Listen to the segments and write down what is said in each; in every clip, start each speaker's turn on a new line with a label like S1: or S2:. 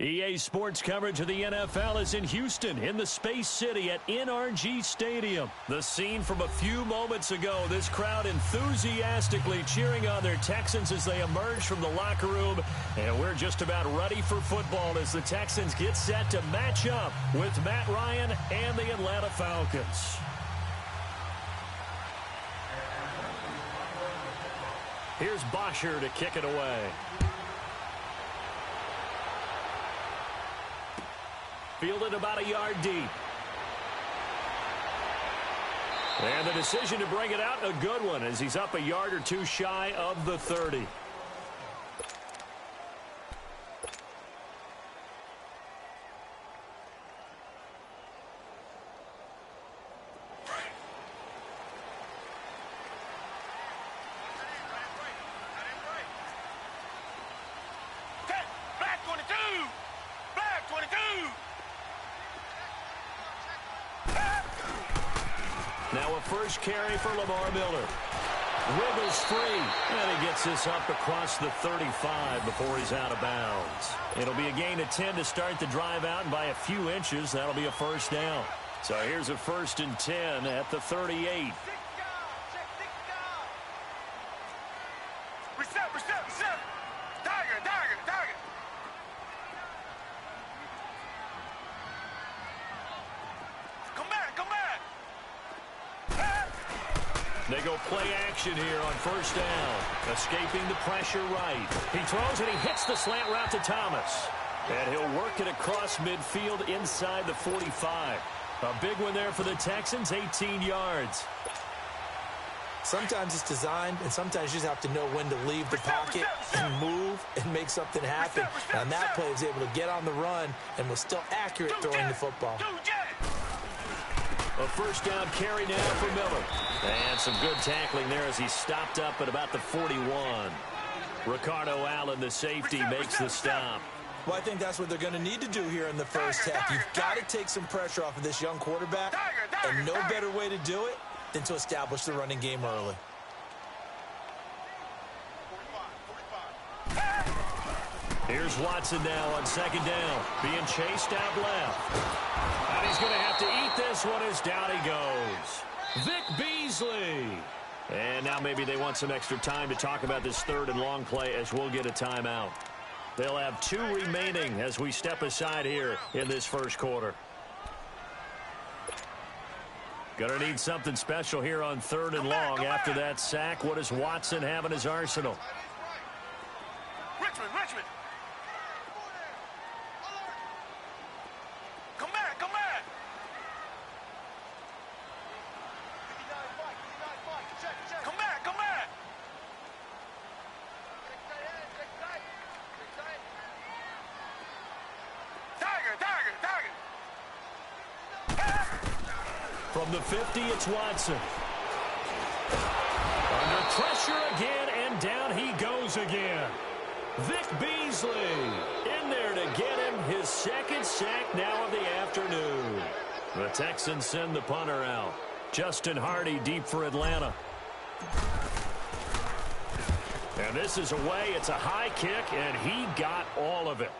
S1: EA Sports coverage of the NFL is in Houston in the Space City at NRG Stadium. The scene from a few moments ago, this crowd enthusiastically cheering on their Texans as they emerge from the locker room. And we're just about ready for football as the Texans get set to match up with Matt Ryan and the Atlanta Falcons. Here's Bosher to kick it away. Fielded about a yard deep. And the decision to bring it out, a good one, as he's up a yard or two shy of the 30. Now a first carry for Lamar Miller. Wiggles free, and he gets this up across the 35 before he's out of bounds. It'll be a gain of 10 to start the drive out, and by a few inches, that'll be a first down. So here's a 1st and 10 at the 38. They go play action here on first down. Escaping the pressure right. He throws and he hits the slant route to Thomas. And he'll work it across midfield inside the 45. A big one there for the Texans, 18 yards.
S2: Sometimes it's designed, and sometimes you just have to know when to leave the pocket and move and make something happen. And that play was able to get on the run and was still accurate throwing the football.
S1: A first down carry now for Miller. And some good tackling there as he stopped up at about the 41. Ricardo Allen, the safety, makes the stop.
S2: Well, I think that's what they're going to need to do here in the first half. You've got to take some pressure off of this young quarterback, and no better way to do it than to establish the running game early.
S1: Here's Watson now on second down, being chased out left. And he's going to have to eat this one as down he goes. Vic Beasley. And now maybe they want some extra time to talk about this 3rd and long play as we'll get a timeout. They'll have 2 remaining as we step aside here in this first quarter. Gonna need something special here on 3rd and long. After that sack, what does Watson have in his arsenal?
S3: Richmond. Come back. Come back. Tiger.
S1: From the 50, it's Watson. Under pressure again, and down he goes again. Vic Beasley in there to get him his 2nd sack now of the afternoon. The Texans send the punter out. Justin Hardy deep for Atlanta. And this is away. It's a high kick, and he got all of it.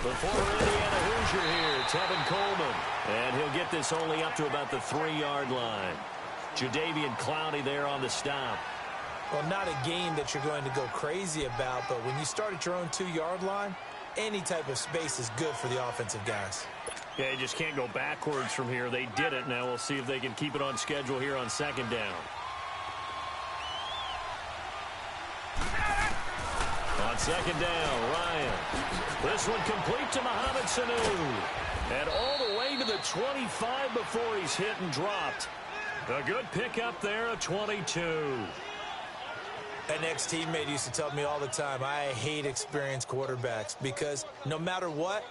S1: The former Indiana Hoosier here, Tevin Coleman. And he'll get this only up to about the 3-yard line. Jadeveon Clowney there on the stop.
S2: Well, not a game that you're going to go crazy about, but when you start at your own 2-yard line, any type of space is good for the offensive guys.
S1: Yeah, you just can't go backwards from here. They did it. Now we'll see if they can keep it on schedule here on 2nd down. On 2nd down, Ryan. This one complete to Mohamed Sanu. And all the way to the 25 before he's hit and dropped. A good pickup there, a 22.
S2: And an ex-teammate used to tell me all the time, I hate experienced quarterbacks because no matter what,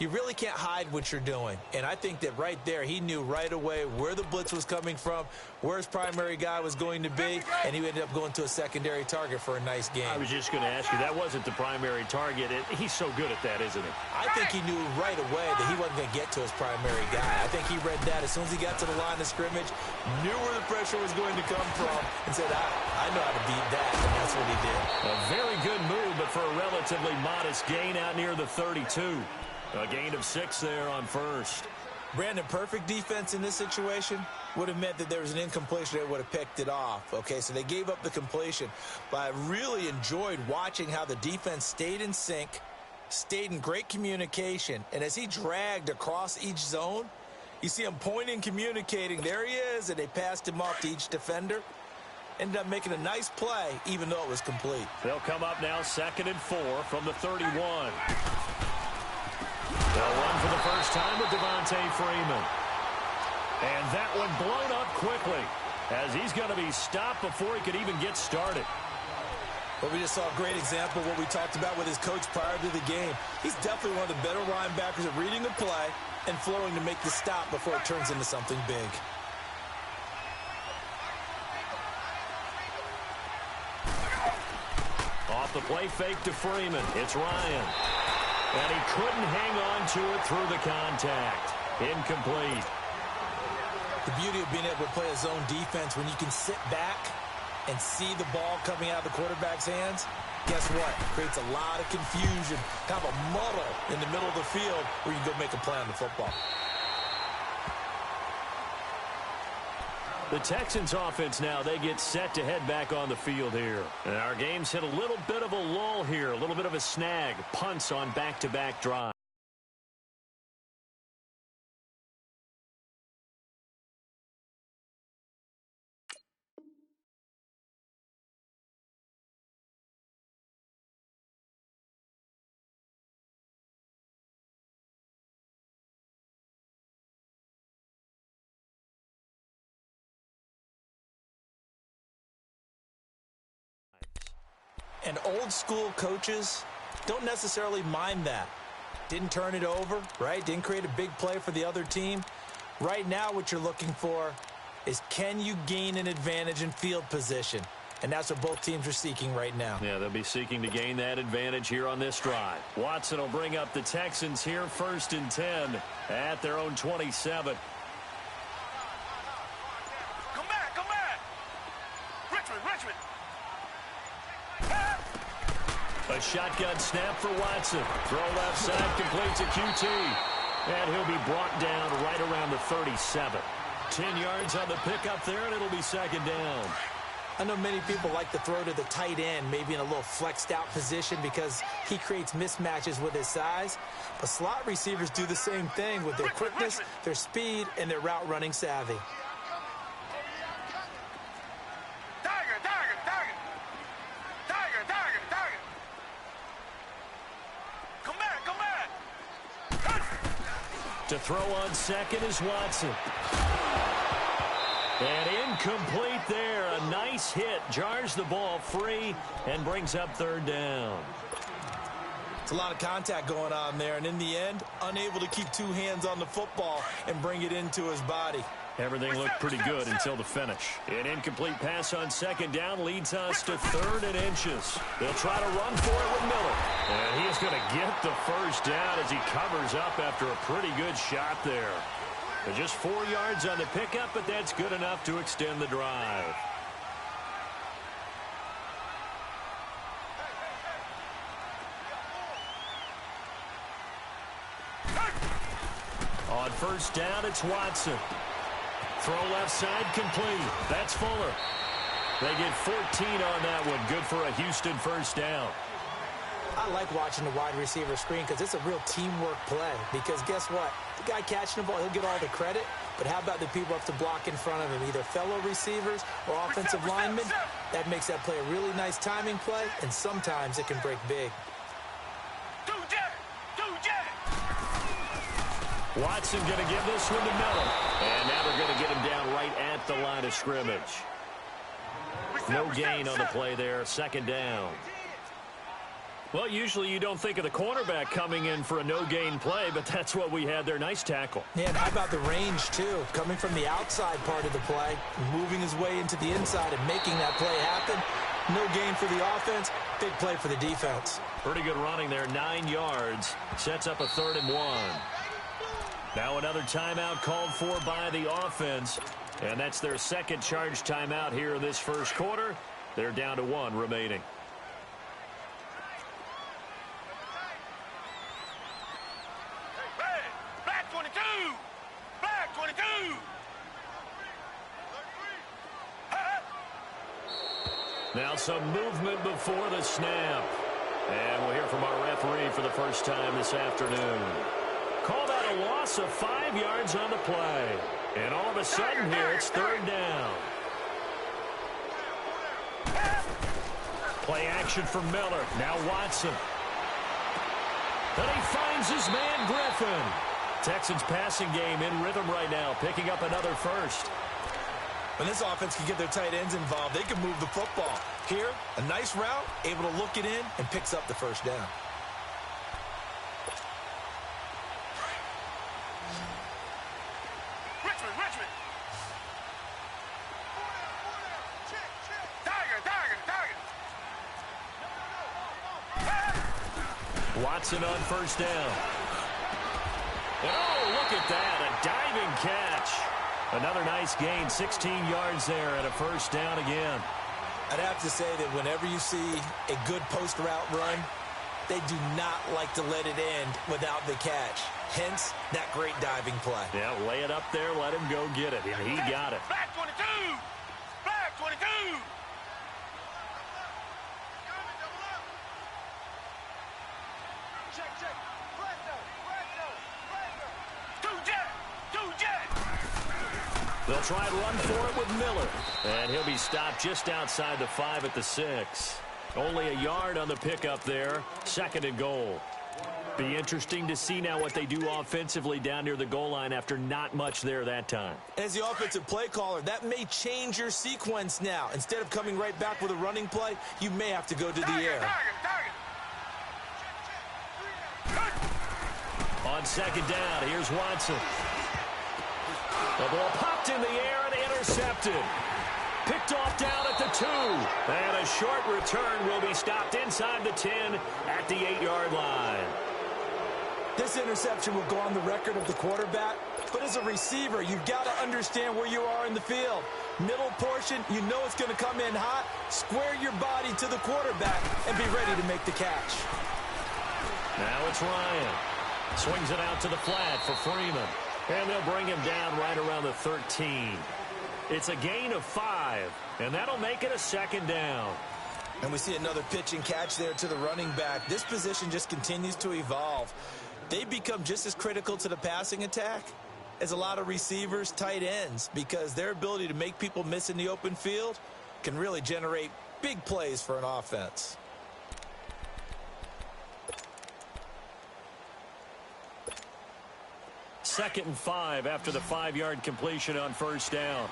S2: you really can't hide what you're doing. And I think that right there, he knew right away where the blitz was coming from, where his primary guy was going to be, and he ended up going to a secondary target for a nice game.
S1: I was just going to ask you, that wasn't the primary target. He's so good at that, isn't he?
S2: I think he knew right away that he wasn't going to get to his primary guy. I think he read that as soon as he got to the line of scrimmage, knew where the pressure was going to come from, and said, I know how to beat that, and that's what he did.
S1: A very good move, but for a relatively modest gain out near the 32. A gain of 6 there on first.
S2: Brandon, perfect defense in this situation would have meant that there was an incompletion that would have picked it off. Okay, so they gave up the completion. But I really enjoyed watching how the defense stayed in sync, stayed in great communication. And as he dragged across each zone, you see him pointing, communicating. There he is, and they passed him off to each defender. Ended up making a nice play, even though it was complete.
S1: They'll come up now 2nd and 4 from the 31. They'll run for the first time with Devontae Freeman. And that one blown up quickly as he's going to be stopped before he could even get started.
S2: Well, we just saw a great example of what we talked about with his coach prior to the game. He's definitely one of the better linebackers at reading a play and flowing to make the stop before it turns into something big.
S1: Off the play fake to Freeman. It's Ryan. And he couldn't hang on to it through the contact. Incomplete.
S2: The beauty of being able to play a zone defense when you can sit back and see the ball coming out of the quarterback's hands, guess what? Creates a lot of confusion, kind of a muddle in the middle of the field where you can go make a play on the football.
S1: The Texans offense now, they get set to head back on the field here. And our game's hit a little bit of a lull here, a little bit of a snag. Punts on back-to-back drives.
S2: And old school coaches don't necessarily mind that. Didn't turn it over, right? Didn't create a big play for the other team. Right now what you're looking for is can you gain an advantage in field position? And that's what both teams are seeking right now.
S1: Yeah, they'll be seeking to gain that advantage here on this drive. Watson will bring up the Texans here 1st and 10 at their own 27.
S3: Come back. Richmond.
S1: A shotgun snap for Watson. Throw left side, completes a QT. And he'll be brought down right around the 37. 10 yards on the pickup there, and it'll be 2nd down.
S2: I know many people like to throw to the tight end, maybe in a little flexed out position because he creates mismatches with his size. But slot receivers do the same thing with their quickness, their speed, and their route running savvy.
S1: To throw on 2nd is Watson. And incomplete there. A nice hit. Jars the ball free and brings up 3rd down.
S2: It's a lot of contact going on there. And in the end, unable to keep 2 hands on the football and bring it into his body.
S1: Everything looked pretty good until the finish. An incomplete pass on 2nd down leads us to 3rd and inches. They'll try to run for it with Miller. And he is going to get the 1st down as he covers up after a pretty good shot there. But just 4 yards on the pickup, but that's good enough to extend the drive. On 1st down, it's Watson. Throw left side, complete. That's Fuller. They get 14 on that one. Good for a Houston 1st down.
S2: I like watching the wide receiver screen because it's a real teamwork play. Because guess what? The guy catching the ball, he'll get all the credit. But how about the people up to block in front of him, either fellow receivers or offensive linemen? That makes that play a really nice timing play, and sometimes it can break big.
S1: Watson going to give this one to Miller. And now they're going to get him down right at the line of scrimmage. No gain on the play there, second down. Well, usually you don't think of the cornerback coming in for a no-gain play, but that's what we had there. Nice tackle.
S2: Yeah, and how about the range, too? Coming from the outside part of the play, moving his way into the inside and making that play happen. No gain for the offense, big play for the defense.
S1: Pretty good running there, 9 yards. Sets up a 3rd and 1. Now another timeout called for by the offense, and that's their second charge timeout here in this first quarter. They're down to 1 remaining.
S3: Black 22! Black 22!
S1: Now some movement before the snap. And we'll hear from our referee for the first time this afternoon. Called out a loss of 5 yards on the play. And all of a sudden here, it's 3rd down. Play action from Miller. Now Watson. And he finds his man Griffin. Texans passing game in rhythm right now, picking up another first.
S2: When this offense can get their tight ends involved, they can move the football. Here, a nice route, able to look it in, and picks up the first down.
S3: Richmond! Tiger!
S1: Watson on first down. And oh, look at that, a diving catch. Another nice gain, 16 yards there and a first down again.
S2: I'd have to say that whenever you see a good post route run, they do not like to let it end without the catch. Hence, that great diving play.
S1: Yeah, lay it up there, let him go get it, and he got it.
S3: Black 22! Black 22! Check. Two jet!
S1: They'll try and run for it with Miller. And he'll be stopped just outside the 5 at the 6. Only a yard on the pickup there. 2nd and goal. Be interesting to see now what they do offensively down near the goal line after not much there that time.
S2: As the offensive play caller, that may change your sequence now. Instead of coming right back with a running play, you may have to go to the air.
S3: Target!
S1: On 2nd down, here's Watson. The ball popped in the air and intercepted. Picked off down at the 2. And a short return will be stopped inside the 10 at the 8-yard line.
S2: This interception will go on the record of the quarterback, but as a receiver, you've got to understand where you are in the field. Middle portion, you know it's going to come in hot. Square your body to the quarterback and be ready to make the catch.
S1: Now it's Ryan. Swings it out to the flat for Freeman. And they'll bring him down right around the 13. It's a gain of 5, and that'll make it a 2nd down.
S2: And we see another pitch and catch there to the running back. This position just continues to evolve. They become just as critical to the passing attack as a lot of receivers, tight ends, because their ability to make people miss in the open field can really generate big plays for an offense.
S1: Second and 5 after the 5-yard completion on first down.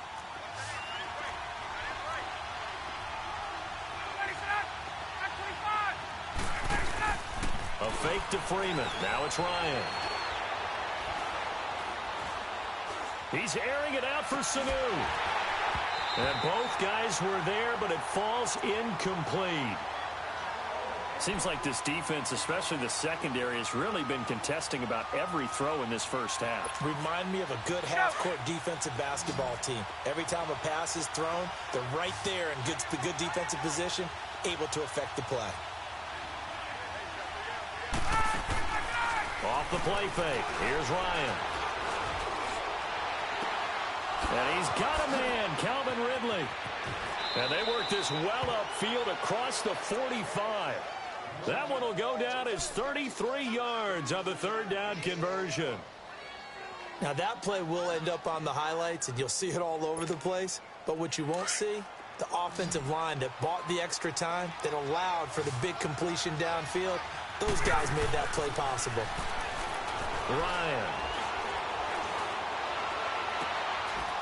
S1: A fake to Freeman. Now it's Ryan. He's airing it out for Sanu. And both guys were there, but it falls incomplete. Seems like this defense, especially the secondary, has really been contesting about every throw in this first half.
S2: Remind me of a good half-court defensive basketball team. Every time a pass is thrown, they're right there in good defensive position, able to affect the play.
S1: Off the play fake. Here's Ryan. And he's got a man, Calvin Ridley. And they work this well upfield across the 45. That one will go down as 33 yards on the 3rd down conversion.
S2: Now that play will end up on the highlights, and you'll see it all over the place. But what you won't see, the offensive line that bought the extra time, that allowed for the big completion downfield, those guys made that play possible.
S1: Ryan.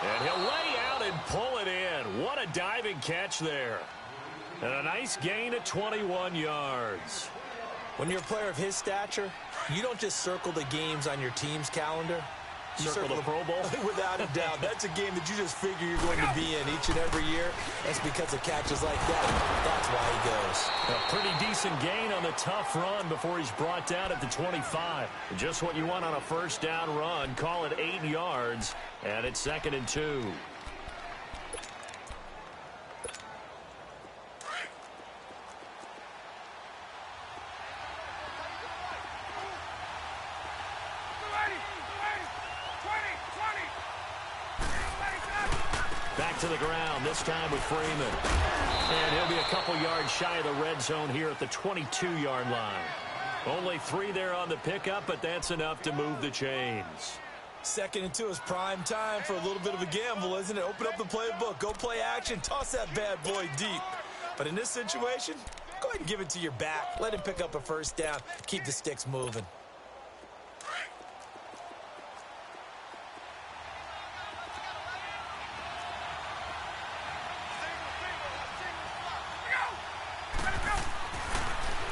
S1: And he'll lay out and pull it in. And what a diving catch there. And a nice gain of 21 yards.
S2: When you're a player of his stature, you don't just circle the games on your team's calendar. You
S1: circle the Pro Bowl?
S2: Without a doubt. That's a game that you just figure you're going to be in each and every year. That's because of catches like that. That's why he goes.
S1: A pretty decent gain on the tough run before he's brought down at the 25. Just what you want on a first down run. Call it 8 yards, and it's 2nd and 2. Back to the ground, this time with Freeman. And he'll be a couple yards shy of the red zone here at the 22-yard line. Only 3 there on the pickup, but that's enough to move the chains.
S2: 2nd and 2 is prime time for a little bit of a gamble, isn't it? Open up the playbook, go play action, toss that bad boy deep. But in this situation, go ahead and give it to your back. Let him pick up a first down. Keep the sticks moving.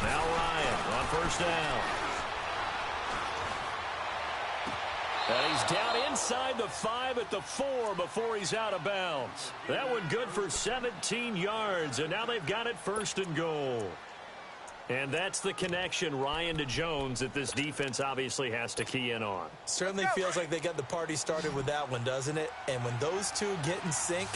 S1: Now Ryan on first down. And he's down inside the 5 at the 4 before he's out of bounds. That one good for 17 yards, and now they've got it 1st and goal. And that's the connection, Ryan to Jones, that this defense obviously has to key in on.
S2: Certainly feels like they got the party started with that one, doesn't it? And when those two get in sync,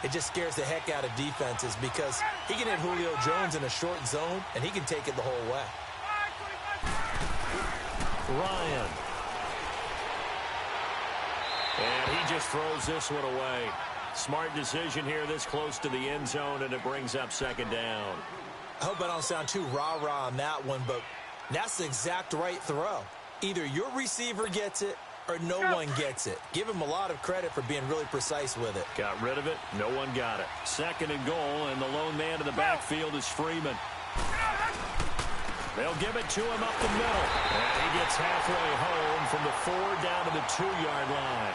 S2: it just scares the heck out of defenses because he can hit Julio Jones in a short zone, and he can take it the whole way.
S1: Ryan. And he just throws this one away. Smart decision here this close to the end zone, and it brings up 2nd down.
S2: I hope I don't sound too rah-rah on that one, but that's the exact right throw. Either your receiver gets it or no one gets it. Give him a lot of credit for being really precise with it.
S1: Got rid of it. No one got it. 2nd and goal, and the lone man in the backfield is Freeman. They'll give it to him up the middle. And he gets halfway home from the 4 down to the 2-yard line.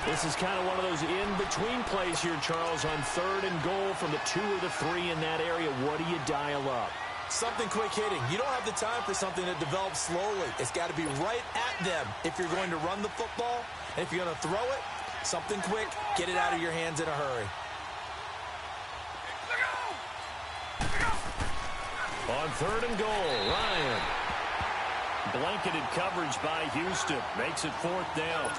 S1: This is kind of one of those in-between plays here, Charles, on 3rd and goal from the 2 or the 3 in that area. What do you dial up?
S2: Something quick hitting. You don't have the time for something that develops slowly. It's got to be right at them if you're going to run the football. And if you're going to throw it, something quick, get it out of your hands in a hurry.
S1: On 3rd and goal, Ryan. Blanketed coverage by Houston. Makes it 4th down.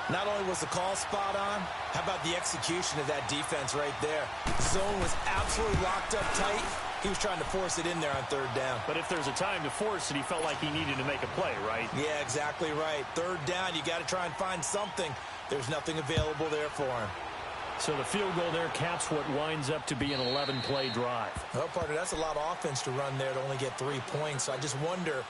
S2: Not only was the call spot on, how about the execution of that defense right there? Zone was absolutely locked up tight. He was trying to force it in there on 3rd down.
S1: But if there's a time to force it, he felt like he needed to make a play, right?
S2: Yeah, exactly right. 3rd down, you got to try and find something. There's nothing available there for him.
S1: So the field goal there caps what winds up to be an 11-play drive.
S2: Well, partner, that's a lot of offense to run there to only get 3 points. So I just wonder,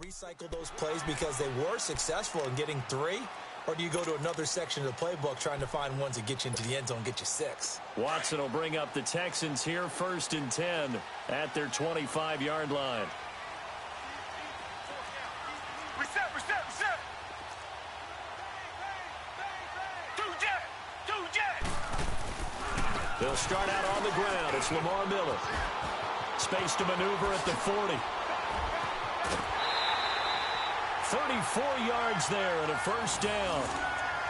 S2: recycle those plays because they were successful in getting 3? Or do you go to another section of the playbook trying to find ones that get you into the end zone, get you 6?
S1: Watson will bring up the Texans here 1st and 10 at their 25-yard line.
S3: Reset. 2 jet.
S1: They'll start out on the ground. It's Lamar Miller. Space to maneuver at the 40. 34 yards there and a 1st down.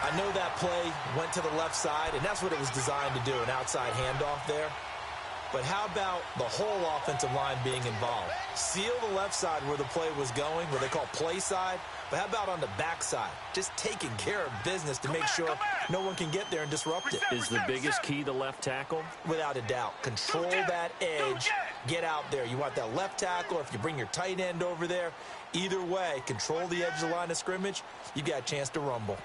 S2: I know that play went to the left side, and that's what it was designed to do, an outside handoff there. But how about the whole offensive line being involved? Seal the left side where the play was going, what they call play side. But how about on the back side? Just taking care of business to make sure no one can get there and disrupt it.
S1: Is the biggest key the left tackle?
S2: Without a doubt. Control that edge. Get out there. You want that left tackle, or if you bring your tight end over there, either way, control the edge of the line of scrimmage, you got a chance to rumble.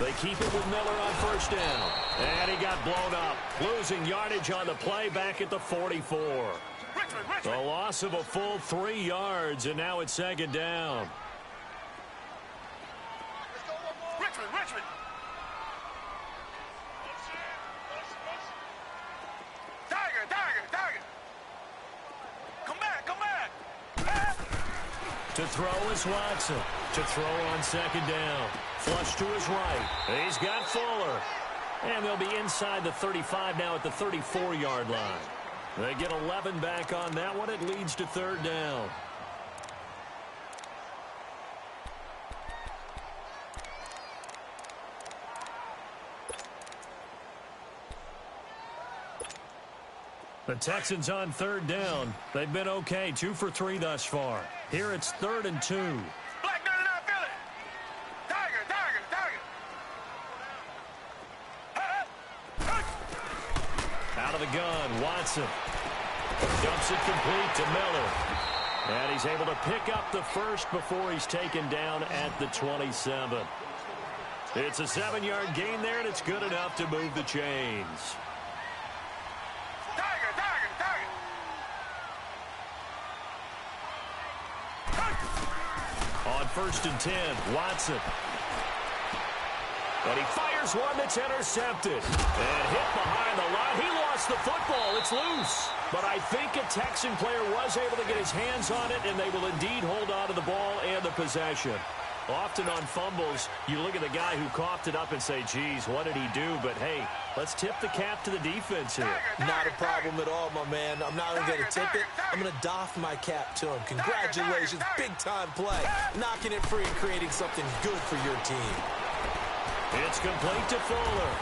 S1: They keep it with Miller on first down. And he got blown up. Losing yardage on the play back at the 44. The loss of a full 3 yards, and now it's second down.
S3: Richmond. Tiger. Come back.
S1: To throw is Watson. To throw on second down. Flush to his right. He's got Fuller. And they'll be inside the 35 now at the 34-yard line. They get 11 back on that one. It leads to third down. The Texans on third down. They've been okay, 2 for 3 thus far. Here it's 3rd and 2.
S3: Black 99 Philly. Tiger.
S1: Out of the gun, Watson. Dumps it complete to Miller. And he's able to pick up the first before he's taken down at the 27. It's a 7-yard gain there, and it's good enough to move the chains. On 1st and 10, Watson. And he fires one that's intercepted. And hit behind the line. He lost the football. It's loose. But I think a Texan player was able to get his hands on it, and they will indeed hold on to the ball and the possession. Often on fumbles, you look at the guy who coughed it up and say, geez, what did he do? But, hey, let's tip the cap to the defense here.
S2: Not a problem at all, my man. I'm not only going to tip it, I'm going to doff my cap to him. Congratulations, big-time play. Knocking it free and creating something good for your team.
S1: It's complete to Fuller.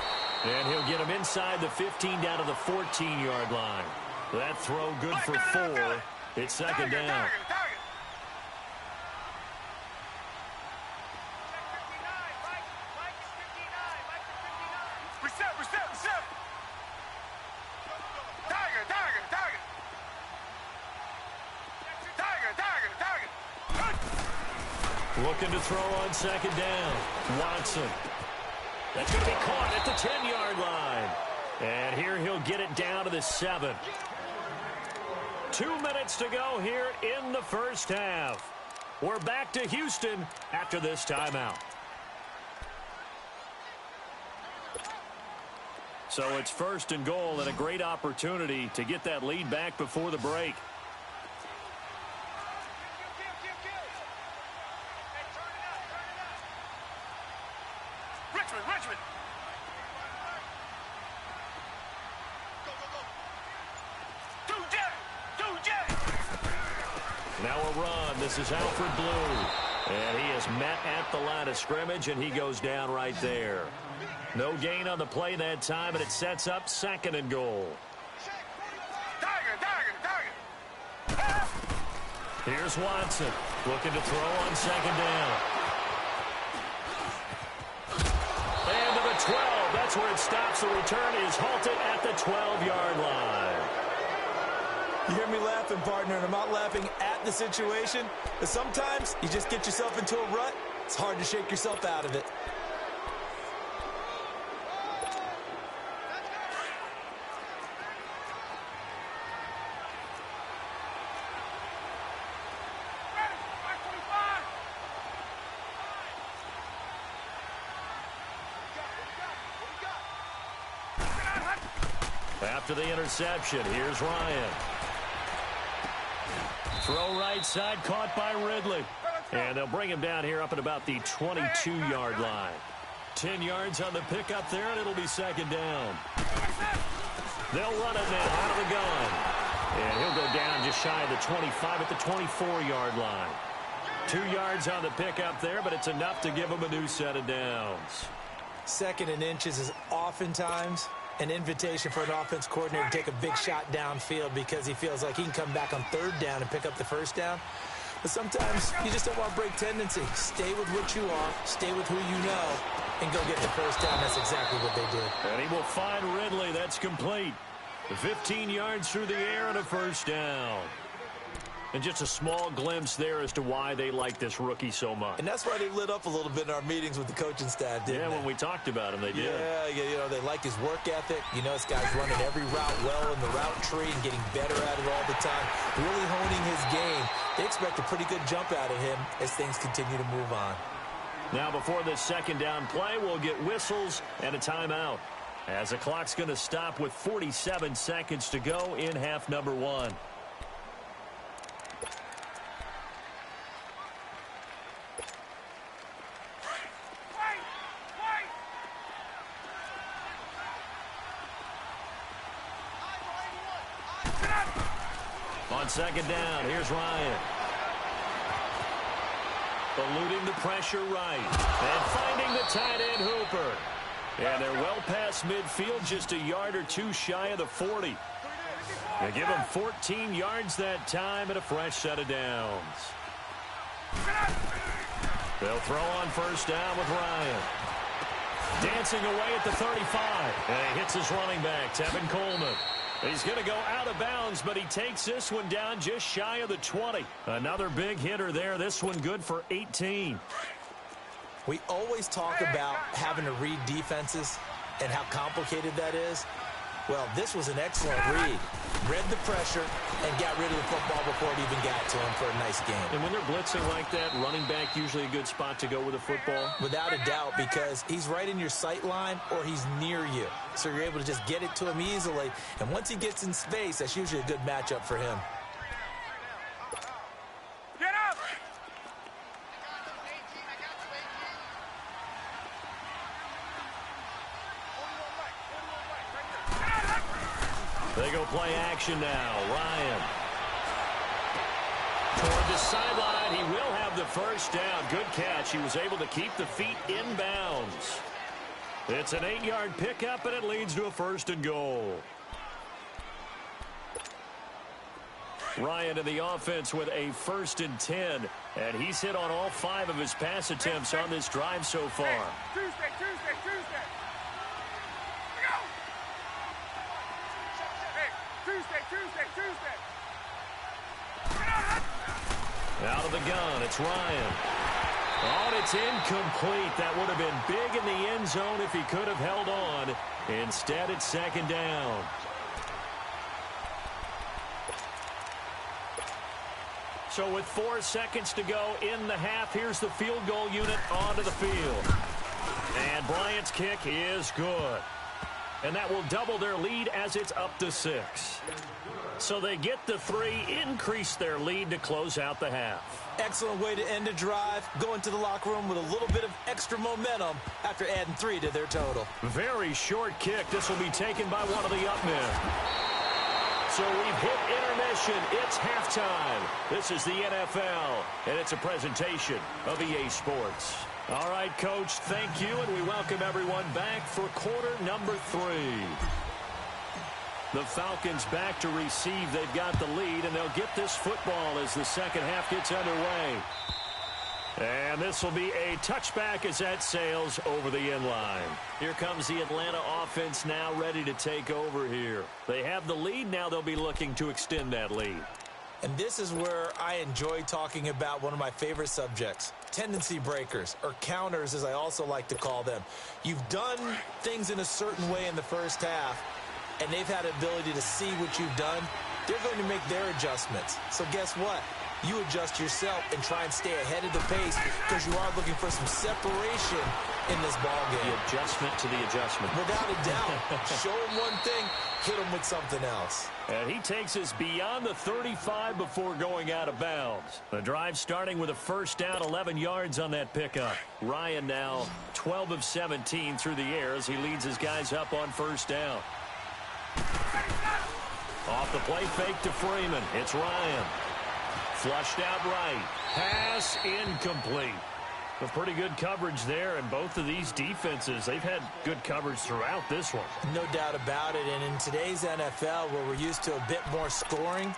S1: And he'll get him inside the 15 down to the 14-yard line. That throw good for 4. It's second down.
S3: Reset. Tiger.
S1: Looking to throw on second down. Watson. That's going to be caught at the 10-yard line. And here he'll get it down to the 7. 2 minutes to go here in the first half. We're back to Houston after this timeout. So it's 1st and goal and a great opportunity to get that lead back before the break.
S3: Richmond. Two jet.
S1: Now a run. This is Alfred Blue. And he is met at the line of scrimmage, and he goes down right there. No gain on the play that time, and it sets up 2nd and goal.
S3: Tiger.
S1: Here's Watson looking to throw on second down. And to the 12. That's where it stops. The return is halted at the 12-yard line.
S2: You hear me laughing, partner, and I'm not laughing at the situation, but sometimes you just get yourself into a rut. It's hard to shake yourself out of it.
S1: After the interception, here's Ryan. Throw right side, caught by Ridley. And they'll bring him down here up at about the 22-yard line. 10 yards on the pickup there, and it'll be second down. They'll run it now out of the gun. And he'll go down just shy of the 25 at the 24-yard line. 2 yards on the pickup there, but it's enough to give him a new set of downs.
S2: 2nd and inches is oftentimes an invitation for an offense coordinator to take a big shot downfield because he feels like he can come back on 3rd down and pick up the 1st down. But sometimes you just don't want to break tendency. Stay with what you are, stay with who you know, and go get the 1st down. That's exactly what they did.
S1: And he will find Ridley. That's complete. 15 yards through the air and a 1st down. And just a small glimpse there as to why they like this rookie so much.
S2: And that's why they lit up a little bit in our meetings with the coaching staff, didn't they?
S1: When we talked about him, they did.
S2: Yeah, they like his work ethic. This guy's running every route well in the route tree and getting better at it all the time, really honing his game. They expect a pretty good jump out of him as things continue to move on.
S1: Now, before this second down play, we'll get whistles and a timeout, as the clock's going to stop with 47 seconds to go in half number one. On second down, here's Ryan. Eluding the pressure right. And finding the tight end Hooper. And they're well past midfield, just a yard or two shy of the 40. They give him 14 yards that time and a fresh set of downs. They'll throw on first down with Ryan. Dancing away at the 35. And he hits his running back, Tevin Coleman. He's going to go out of bounds, but he takes this one down just shy of the 20. Another big hitter there. This one good for 18.
S2: We always talk about having to read defenses and how complicated that is. Well, this was an excellent read. Read the pressure and got rid of the football before it even got to him for a nice game.
S1: And when they're blitzing like that, running back usually a good spot to go with the football?
S2: Without a doubt, because he's right in your sight line or he's near you. So you're able to just get it to him easily. And once he gets in space, that's usually a good matchup for him.
S3: Get up!
S1: They go play action now. Ryan. Toward the sideline, he will have the first down. Good catch. He was able to keep the feet in bounds. It's an 8-yard pickup, and it leads to a first and goal. Ryan in the offense with a 1st and 10, and he's hit on all 5 of his pass attempts on this drive so far.
S3: Tuesday. Tuesday.
S1: Out of the gun, it's Ryan. Oh, and it's incomplete. That would have been big in the end zone if he could have held on. Instead, it's second down. So with 4 seconds to go in the half, here's the field goal unit onto the field. And Bryant's kick is good. And that will double their lead as it's up to 6. So they get the 3, increase their lead to close out the half.
S2: Excellent way to end a drive. Go into the locker room with a little bit of extra momentum after adding 3 to their total.
S1: Very short kick. This will be taken by one of the up men. So we've hit intermission. It's halftime. This is the NFL, and it's a presentation of EA Sports. All right, Coach, thank you, and we welcome everyone back for quarter number 3. The Falcons back to receive. They've got the lead, and they'll get this football as the second half gets underway. And this will be a touchback as that sails over the end line. Here comes the Atlanta offense now ready to take over here. They have the lead. Now they'll be looking to extend that lead.
S2: And this is where I enjoy talking about one of my favorite subjects, tendency breakers, or counters as I also like to call them. You've done things in a certain way in the first half, and they've had the ability to see what you've done. They're going to make their adjustments. So guess what? You adjust yourself and try and stay ahead of the pace because you are looking for some separation in this ballgame.
S1: The adjustment to the adjustment.
S2: Without a doubt. Show him one thing, hit him with something else.
S1: And he takes us beyond the 35 before going out of bounds. The drive starting with a first down, 11 yards on that pickup. Ryan now 12 of 17 through the air as he leads his guys up on first down. Off the play fake to Freeman. It's Ryan. Flushed out right. Pass incomplete. A pretty good coverage there, and both of these defenses, they've had good coverage throughout this one.
S2: No doubt about it, and in today's NFL, where we're used to a bit more scoring,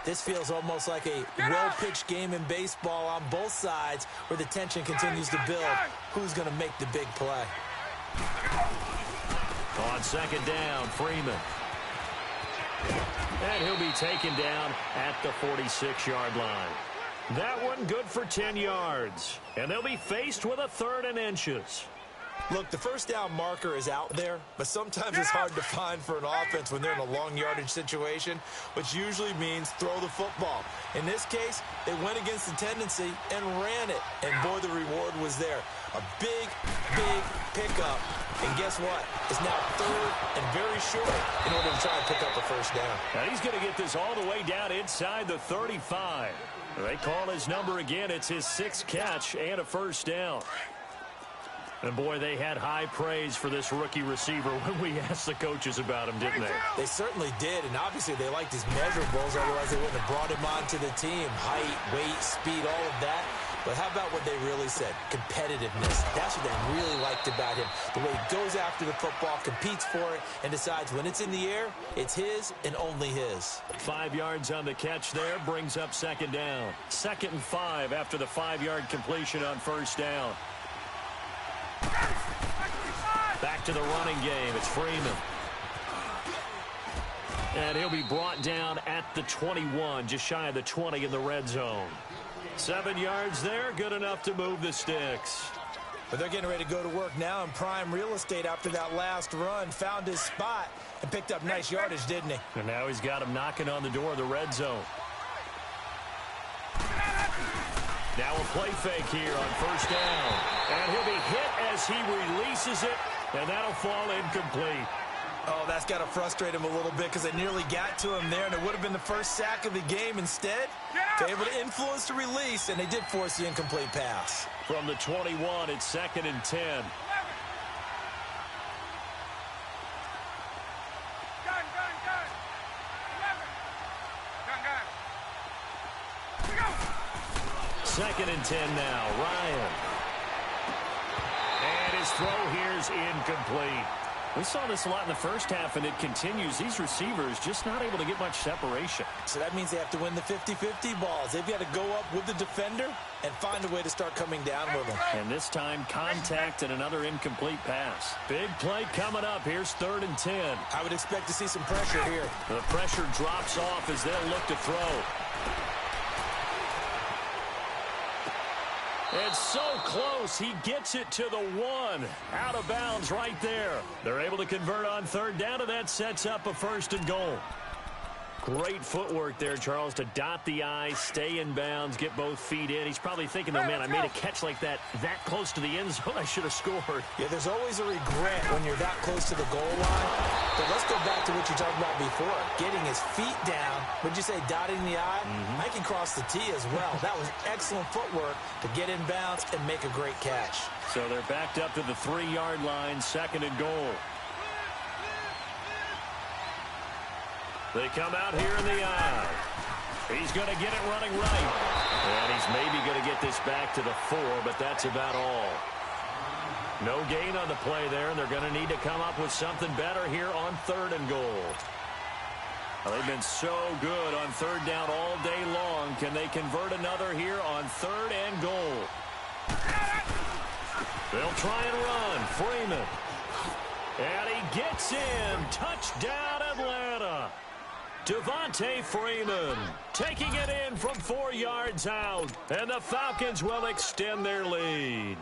S2: this feels almost like a well-pitched game in baseball on both sides where the tension continues to build. Who's going to make the big play?
S1: On second down, Freeman. And he'll be taken down at the 46-yard line. That one good for 10 yards. And they'll be faced with a 3rd and inches.
S2: Look, the first down marker is out there, but sometimes it's hard to find for an offense when they're in a long yardage situation, which usually means throw the football. In this case, they went against the tendency and ran it. And, boy, the reward was there. A big, big pickup. And guess what? It's now 3rd and very short in order to try and pick up a first down.
S1: Now he's going to get this all the way down inside the 35. They call his number again. It's his 6th catch and a first down. And, boy, they had high praise for this rookie receiver when we asked the coaches about him, didn't they?
S2: They certainly did, and obviously they liked his measurables, otherwise they wouldn't have brought him onto the team. Height, weight, speed, all of that. But how about what they really said? Competitiveness. That's what they really liked about him. The way he goes after the football, competes for it, and decides when it's in the air, it's his and only his. 5
S1: yards on the catch there brings up 2nd down. 2nd and 5 after the 5-yard completion on first down. Back to the running game. It's Freeman. And he'll be brought down at the 21, just shy of the 20 in the red zone. 7 yards there, good enough to move the sticks.
S2: But they're getting ready to go to work now in prime real estate after that last run. Found his spot and picked up nice yardage, didn't he?
S1: And now he's got him knocking on the door of the red zone. Now a play fake here on first down. And he'll be hit as he releases it, and that'll fall incomplete.
S2: Oh, that's got to frustrate him a little bit because they nearly got to him there, and it would have been the first sack of the game. Instead, they're able to influence the release, and they did force the incomplete pass.
S1: From the 21, it's 2nd and 10. Second and 10 now. Ryan. And his throw here's incomplete. We saw this a lot in the first half, and it continues. These receivers just not able to get much separation.
S2: So that means they have to win the 50-50 balls. They've got to go up with the defender and find a way to start coming down with them.
S1: And this time, contact and another incomplete pass. Big play coming up. Here's 3rd and 10.
S2: I would expect to see some pressure here.
S1: The pressure drops off as they'll look to throw. It's so close. He gets it to the 1. Out of bounds right there. They're able to convert on 3rd down, and that sets up a 1st and goal. Great footwork there, Charles, to dot the I, stay in bounds, get both feet in. He's probably thinking, though, man, I made a catch like that close to the end zone. I should have scored.
S2: Yeah, there's always a regret when you're that close to the goal line. But let's go back to what you talked about before. Getting his feet down. Would you say dotting the I? I can cross the T as well. That was excellent footwork to get in bounds and make a great catch.
S1: So they're backed up to the 3-yard line, 2nd and goal. They come out here in the I. He's going to get it running right. And he's maybe going to get this back to the 4, but that's about all. No gain on the play there, and they're going to need to come up with something better here on 3rd and goal. Well, they've been so good on 3rd down all day long. Can they convert another here on 3rd and goal? They'll try and run. Freeman. And he gets in. Touchdown, Atlanta. Devontae Freeman taking it in from 4 yards out. And the Falcons will extend their lead.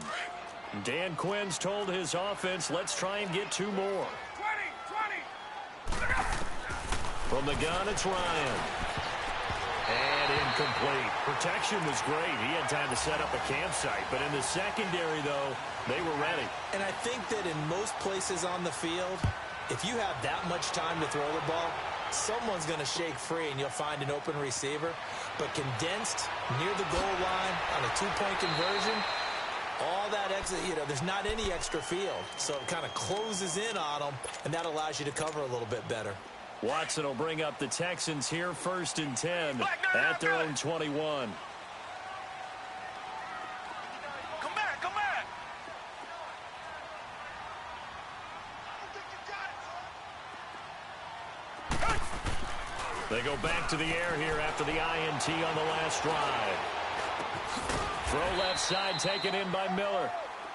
S1: Dan Quinn's told his offense, let's try and get 2 more.
S3: 20.
S1: From the gun, it's Ryan. And incomplete. Protection was great. He had time to set up a campsite. But in the secondary, though, they were ready.
S2: And I think that in most places on the field, if you have that much time to throw the ball, someone's going to shake free and you'll find an open receiver. But condensed near the goal line on a 2-point conversion, all that extra, there's not any extra field. So it kind of closes in on them, and that allows you to cover a little bit better.
S1: Watson will bring up the Texans here, 1st and 10 at their own 21.
S3: Come back.
S1: They go back to the air here after the INT on the last drive. Throw left side taken in by Miller.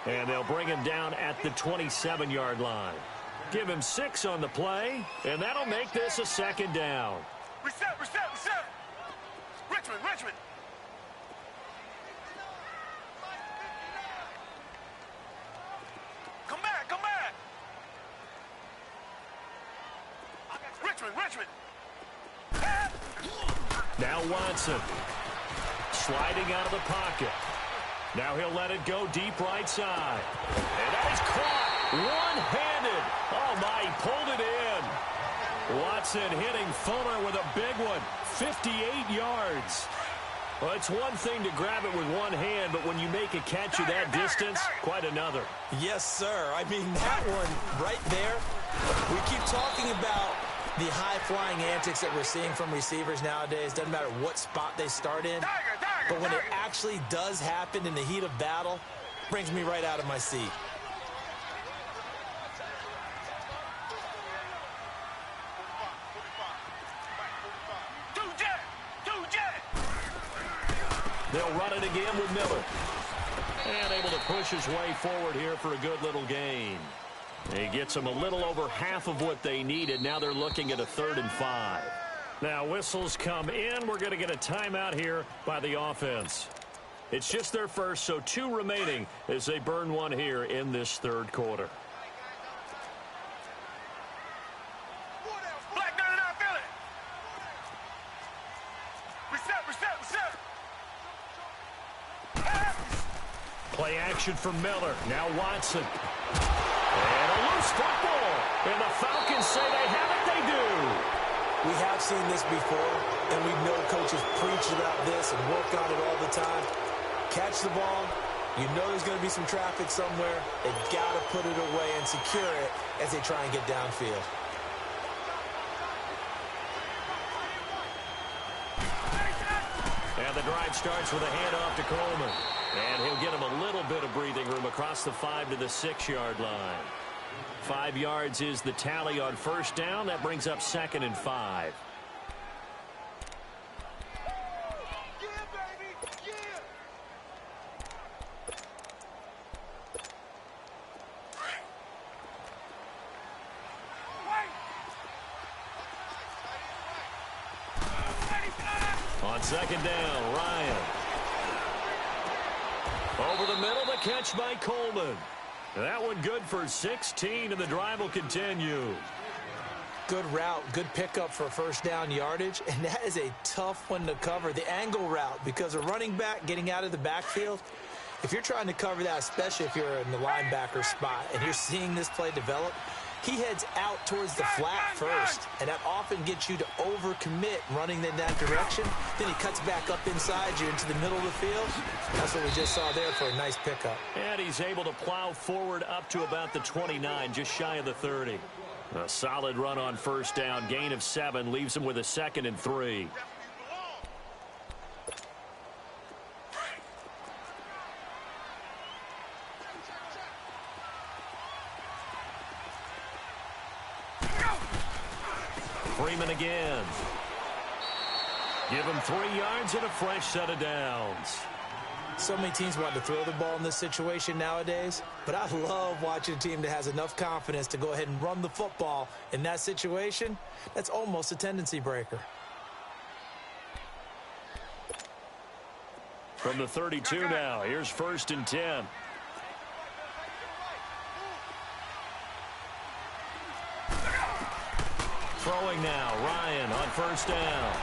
S1: And they'll bring him down at the 27-yard line. Give him 6 on the play, and that'll make this a second down.
S3: Reset. Richmond. Come back. Richmond.
S1: Now Watson. Sliding out of the pocket. Now he'll let it go deep right side. And that is caught. One-handed. Oh, my, he pulled it in. Watson hitting Fuller with a big one. 58 yards. Well, it's one thing to grab it with one hand, but when you make a catch of that distance, quite another.
S2: Yes, sir. I mean, that one right there, we keep talking about the high-flying antics that we're seeing from receivers nowadays. Doesn't matter what spot they start in. But when it actually does happen in the heat of battle, brings me right out of my seat.
S1: They'll run it again with Miller. And able to push his way forward here for a good little gain. He gets them a little over half of what they needed. Now they're looking at a 3rd and 5. Now whistles come in. We're going to get a timeout here by the offense. It's just their first, so 2 remaining as they burn one here in this 3rd quarter. Play action from Miller. Now Watson. And a loose football. And the Falcons say they have it. They do.
S2: We have seen this before, and we know coaches preach about this and work on it all the time. Catch the ball. You know there's going to be some traffic somewhere. They've got to put it away and secure it as they try and get downfield.
S1: And the drive starts with a handoff to Coleman. And he'll get him a little bit of breathing room across the 5 to the 6-yard line. 5 yards is the tally on first down. That brings up 2nd and 5. On 2nd down, Ryan. Over the middle, the catch by Coleman. That one good for 16, and the drive will continue.
S2: Good route, good pickup for first down yardage, and that is a tough one to cover. The angle route, because a running back getting out of the backfield, if you're trying to cover that, especially if you're in the linebacker spot and you're seeing this play develop, he heads out towards the flat first, and that often gets you to overcommit running in that direction. Then he cuts back up inside you into the middle of the field. That's what we just saw there for a nice pickup.
S1: And he's able to plow forward up to about the 29, just shy of the 30. A solid run on first down. Gain of 7 leaves him with a 2nd and 3. Freeman again. Give him 3 yards and a fresh set of downs.
S2: So many teams want to throw the ball in this situation nowadays, but I love watching a team that has enough confidence to go ahead and run the football in that situation. That's almost a tendency breaker.
S1: From the 32 now, here's 1st and 10. Throwing now, Ryan on first down.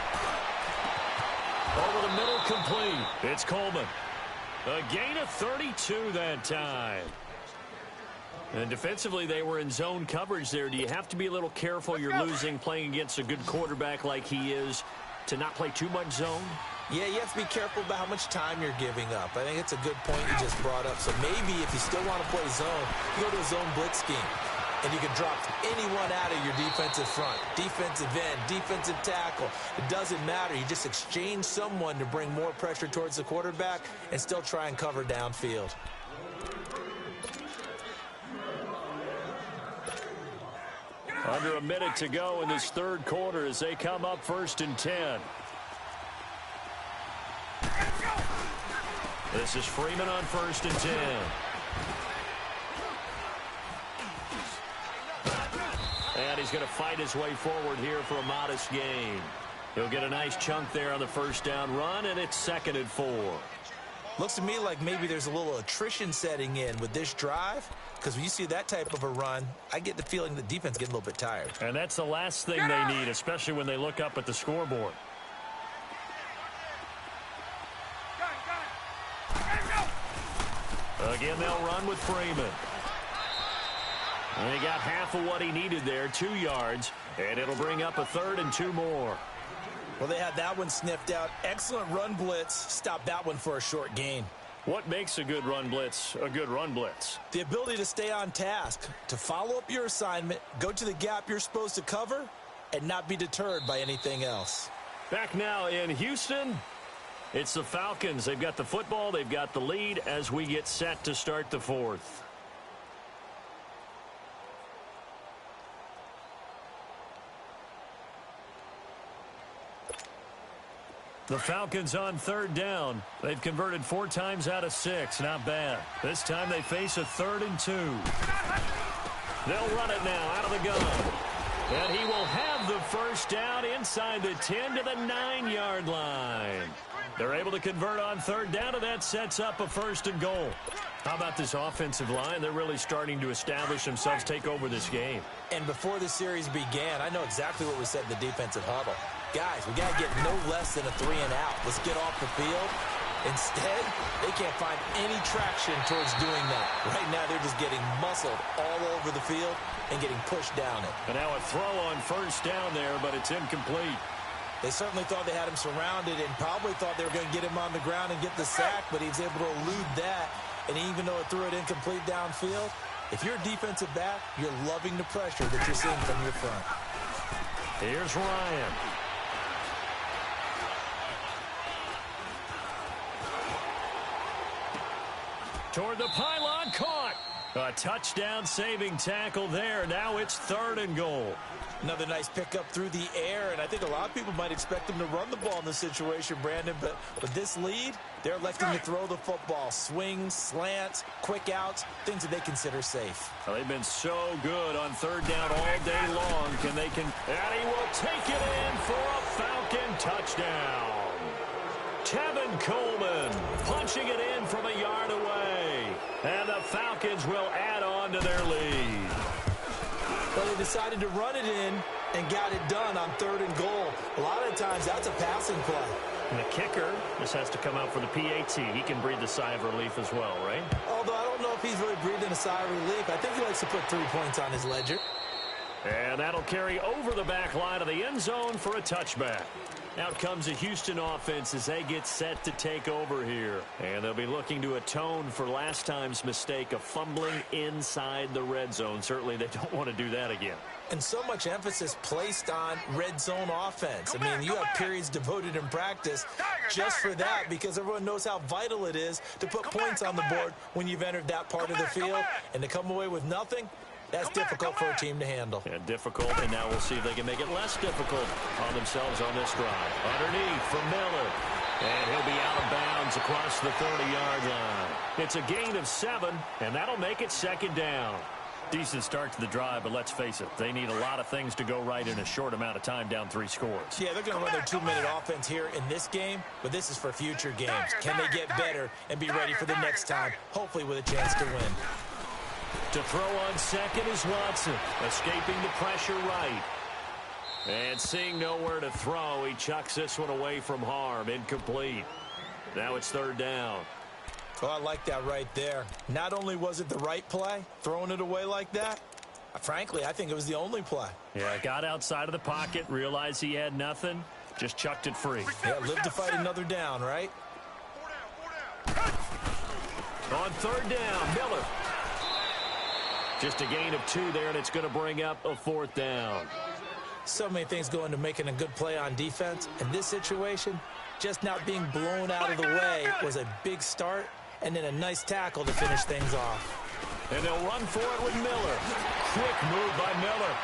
S1: Over the middle, complete. It's Coleman. A gain of 32 that time. And defensively, they were in zone coverage there. Do you have to be a little careful? You're losing, playing against a good quarterback like he is, to not play too much zone?
S2: Yeah, you have to be careful about how much time you're giving up. I think it's a good point you just brought up. So maybe if you still want to play zone, you go to a zone blitz scheme. And you can drop anyone out of your defensive front, defensive end, defensive tackle. It doesn't matter. You just exchange someone to bring more pressure towards the quarterback and still try and cover downfield.
S1: Under a minute to go in this 3rd quarter as they come up 1st and 10. This is Freeman on 1st and 10. And he's going to fight his way forward here for a modest gain. He'll get a nice chunk there on the first down run, and it's 2nd and 4.
S2: Looks to me like maybe there's a little attrition setting in with this drive, because when you see that type of a run, I get the feeling the defense getting a little bit tired.
S1: And that's the last thing they need, especially when they look up at the scoreboard. Again, they'll run with Freeman. And he got half of what he needed there, 2 yards, and it'll bring up a 3rd and 2 more.
S2: Well, they had that one sniffed out. Excellent run blitz. Stop that one for a short gain.
S1: What makes a good run blitz a good run blitz?
S2: The ability to stay on task, to follow up your assignment, go to the gap you're supposed to cover, and not be deterred by anything else.
S1: Back now in Houston, it's the Falcons. They've got the football, they've got the lead as we get set to start the 4th. The Falcons on 3rd down. They've converted 4 times out of 6. Not bad. This time they face a 3rd and 2. They'll run it now out of the gun. And he will have the first down inside the 10 to the 9-yard line. They're able to convert on 3rd down, and that sets up a 1st and goal. How about this offensive line? They're really starting to establish themselves, take over this game.
S2: And before the series began, I know exactly what we said in the defensive huddle. Guys, we got to get no less than a 3 and out. Let's get off the field. Instead, they can't find any traction towards doing that. Right now, they're just getting muscled all over the field and getting pushed down it.
S1: And now a throw on 1st down there, but it's incomplete.
S2: They certainly thought they had him surrounded and probably thought they were going to get him on the ground and get the sack, but he was able to elude that. And even though it threw it incomplete downfield, if you're a defensive back, you're loving the pressure that you're seeing from your front.
S1: Here's Ryan. Toward the pylon, caught. A touchdown saving tackle there. Now it's 3rd and goal.
S2: Another nice pickup through the air, and I think a lot of people might expect them to run the ball in this situation, Brandon, but with this lead, they're electing to throw the football. Swings, slants, quick outs, things that they consider safe.
S1: Well, they've been so good on 3rd down all day long. And he will take it in for a Falcon touchdown. Tevin Coleman punching it in from a yard away. And the Falcons will add on to their lead.
S2: Well, they decided to run it in and got it done on 3rd and goal. A lot of times, that's a passing play.
S1: And the kicker just has to come out for the PAT. He can breathe a sigh of relief as well, right?
S2: Although I don't know if he's really breathing a sigh of relief. I think he likes to put 3 points on his ledger.
S1: And that'll carry over the back line of the end zone for a touchback. Out comes the Houston offense as they get set to take over here. And they'll be looking to atone for last time's mistake of fumbling inside the red zone. Certainly they don't want to do that again.
S2: And so much emphasis placed on red zone offense. I mean, you have periods devoted in practice just for that because everyone knows how vital it is to put points on the board when you've entered that part of the field. And to come away with nothing, that's difficult for a team to handle.
S1: Yeah, difficult, and now we'll see if they can make it less difficult on themselves on this drive. Underneath for Miller. And he'll be out of bounds across the 30-yard line. It's a gain of 7, and that'll make it 2nd down. Decent start to the drive, but let's face it, they need a lot of things to go right in a short amount of time, down 3 scores.
S2: Yeah, they're going to run their 2-minute offense here in this game, but this is for future games. Can they get better and be ready for the next time, hopefully with a chance to win?
S1: To throw on 2nd is Watson, escaping the pressure right. And seeing nowhere to throw, he chucks this one away from harm, incomplete. Now it's 3rd down.
S2: Oh, I like that right there. Not only was it the right play, throwing it away like that, frankly, I think it was the only play.
S1: Yeah, got outside of the pocket, realized he had nothing, just chucked it free.
S2: Yeah, live to fight another down, right?
S1: On 3rd down, Miller. Just a gain of 2 there, and it's going to bring up a 4th down.
S2: So many things go into making a good play on defense. In this situation, just not being blown out of the way was a big start, and then a nice tackle to finish things off.
S1: And they'll run for it with Miller. Quick move by Miller.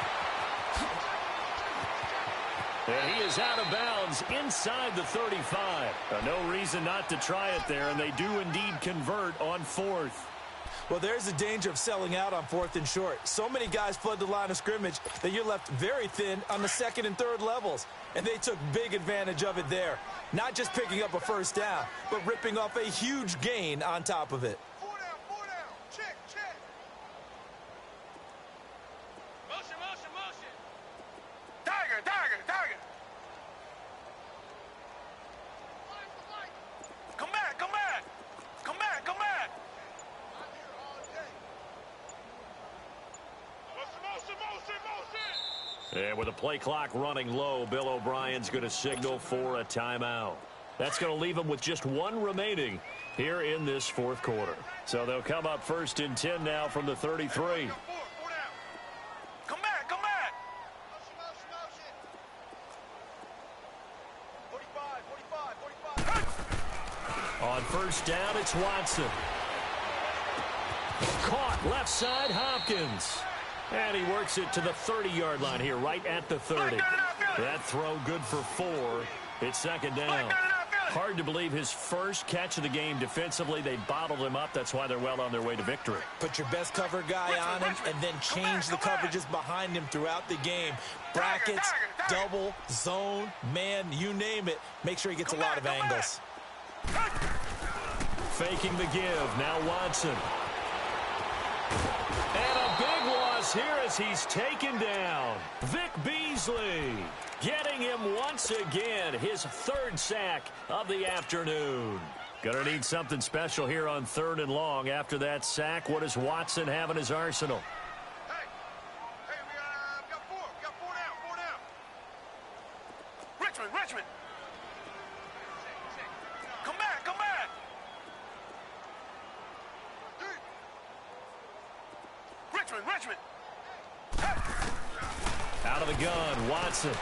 S1: And he is out of bounds inside the 35. No reason not to try it there, and they do indeed convert on 4th.
S2: Well, there's the danger of selling out on 4th and short. So many guys flood the line of scrimmage that you're left very thin on the 2nd and 3rd levels. And they took big advantage of it there. Not just picking up a first down, but ripping off a huge gain on top of it.
S3: 4 down, 4 down. Check, check. Motion, motion, motion. Tiger, tiger, tiger. Come back, come back. Come back, come back. I'm here all day. Motion, motion, motion, motion.
S1: And with the play clock running low, Bill O'Brien's going to signal for a timeout. That's going to leave them with just one remaining here in this 4th quarter. So they'll come up 1st and 10 now from the 33.
S3: 4 down. Come back, come back. Motion, motion, motion. 45, 45, 45.
S1: On 1st down, it's Watson. Caught left side, Hopkins. And he works it to the 30-yard line here, right at the 30. That throw good for 4. It's 2nd down. Hard to believe his first catch of the game defensively. They bottled him up. That's why they're well on their way to victory.
S2: Put your best cover guy on him and then change the coverages behind him throughout the game. Brackets, double, zone, man, you name it. Make sure he gets a lot of angles.
S1: Faking the give. Now Watson. And a big loss here as he's taken down. Vic Beasley getting him once again, his 3rd sack of the afternoon. Gonna need something special here on 3rd and long. After that sack, what does Watson have in his arsenal?
S3: Hey, we got 4. We got 4 down, 4 down. Richmond, Richmond. Come back, come back. Richmond, Richmond.
S1: Out of the gun, Watson.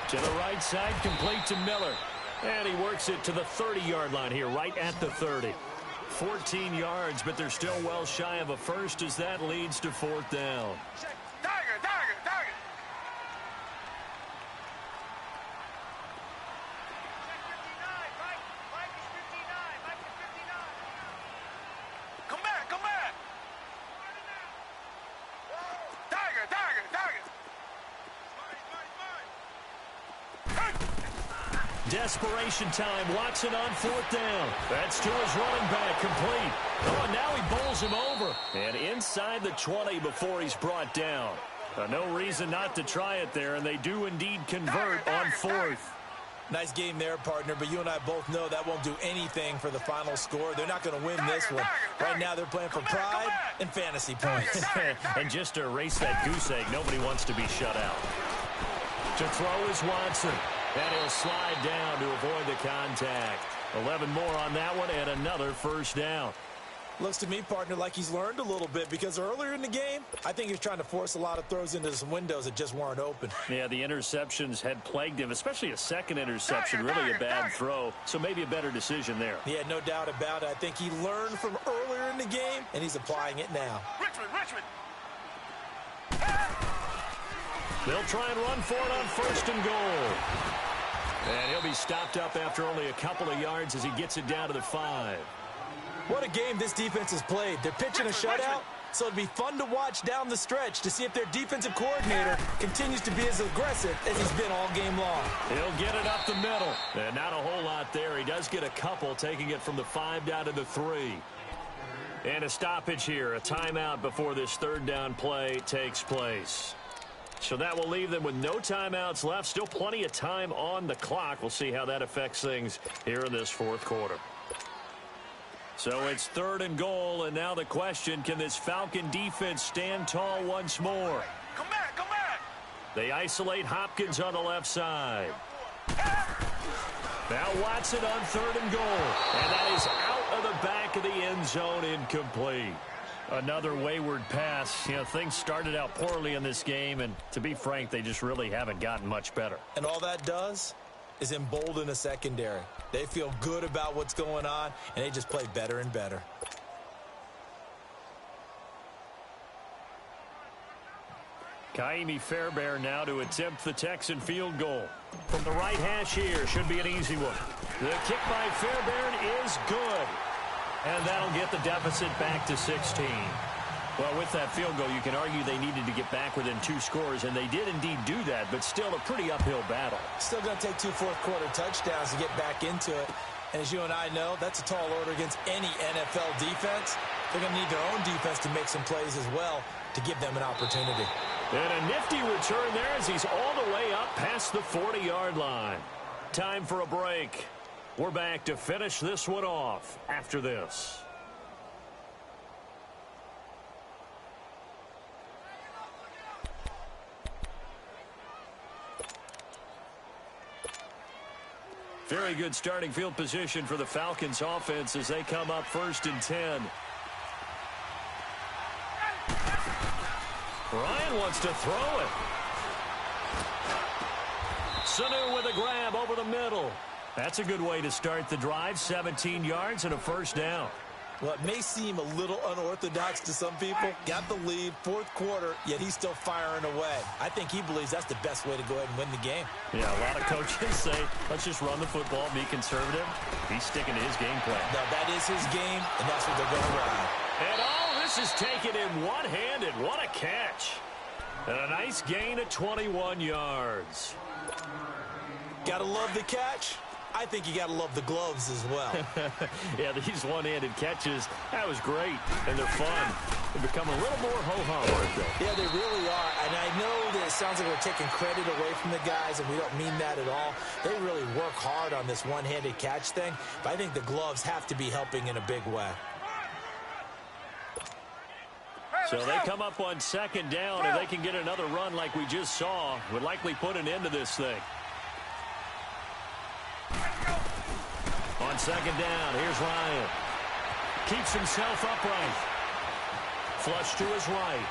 S1: To the right side, complete to Miller. And he works it to the 30-yard line here, right at the 30. 14 yards, but they're still well shy of a first as that leads to 4th down.
S3: Tiger, tiger, tiger. Come back, come back. Tiger, tiger, tiger.
S1: Desperation time. Watson on 4th down. That's to his running back, complete. Oh, and now he bowls him over. And inside the 20 before he's brought down. No reason not to try it there, and they do indeed convert on 4th.
S2: Nice game there, partner, but you and I both know that won't do anything for the final score. They're not going to win this one. Right now they're playing for pride and fantasy points.
S1: And just to erase that goose egg, nobody wants to be shut out. To throw is Watson. And he'll slide down to avoid the contact. 11 more on that one and another 1st down.
S2: Looks to me, partner, like he's learned a little bit because earlier in the game, I think he was trying to force a lot of throws into some windows that just weren't open.
S1: Yeah, the interceptions had plagued him, especially a second interception, really a bad throw. So maybe a better decision there.
S2: Yeah, no doubt about it. I think he learned from earlier in the game, and he's applying it now.
S3: Richmond, Richmond.
S1: They'll try and run for it on 1st and goal. And he'll be stopped up after only a couple of yards as he gets it down to the 5.
S2: What a game this defense has played. They're pitching a shutout, so it'd be fun to watch down the stretch to see if their defensive coordinator continues to be as aggressive as he's been all game long.
S1: He'll get it up the middle. And not a whole lot there. He does get a couple, taking it from the 5 down to the 3. And a stoppage here, a timeout before this 3rd down play takes place. So that will leave them with no timeouts left. Still plenty of time on the clock. We'll see how that affects things here in this 4th quarter. So it's 3rd and goal, and now the question, can this Falcon defense stand tall once more?
S3: Come back, come back.
S1: They isolate Hopkins on the left side. Now Watson on 3rd and goal. And that is out of the back of the end zone, incomplete. Another wayward pass. You know, things started out poorly in this game, and to be frank, they just really haven't gotten much better.
S2: And all that does is embolden the secondary. They feel good about what's going on, and they just play better and better.
S1: Kaimi Fairbairn now to attempt the Texan field goal. From the right hash here, should be an easy one. The kick by Fairbairn is good. And that'll get the deficit back to 16. Well, with that field goal, you can argue they needed to get back within 2 scores, and they did indeed do that, but still a pretty uphill battle.
S2: Still going to take 2 fourth-quarter touchdowns to get back into it. And as you and I know, that's a tall order against any NFL defense. They're going to need their own defense to make some plays as well to give them an opportunity.
S1: And a nifty return there as he's all the way up past the 40-yard line. Time for a break. We're back to finish this one off after this. Very good starting field position for the Falcons offense as they come up 1st and 10. Ryan wants to throw it. Sanu with a grab over the middle. That's a good way to start the drive. 17 yards and a 1st down.
S2: Well, it may seem a little unorthodox to some people. Got the lead, 4th quarter, yet he's still firing away. I think he believes that's the best way to go ahead and win the game.
S1: Yeah, a lot of coaches say, let's just run the football, be conservative. He's sticking to his game plan.
S2: No, that is his game, and that's what they're going to run.
S1: And all this is taken in one-handed. What a catch. And a nice gain of 21 yards.
S2: Got to love the catch. I think you got to love the gloves as well.
S1: Yeah, these one-handed catches, that was great, and they're fun. They become a little more ho-hum, aren't they?
S2: Yeah, they really are, and I know that it sounds like we're taking credit away from the guys, and we don't mean that at all. They really work hard on this one-handed catch thing, but I think the gloves have to be helping in a big way.
S1: So they come up on 2nd down, and they can get another run like we just saw. Would likely put an end to this thing. On 2nd down, here's Ryan. Keeps himself upright. Flush to his right.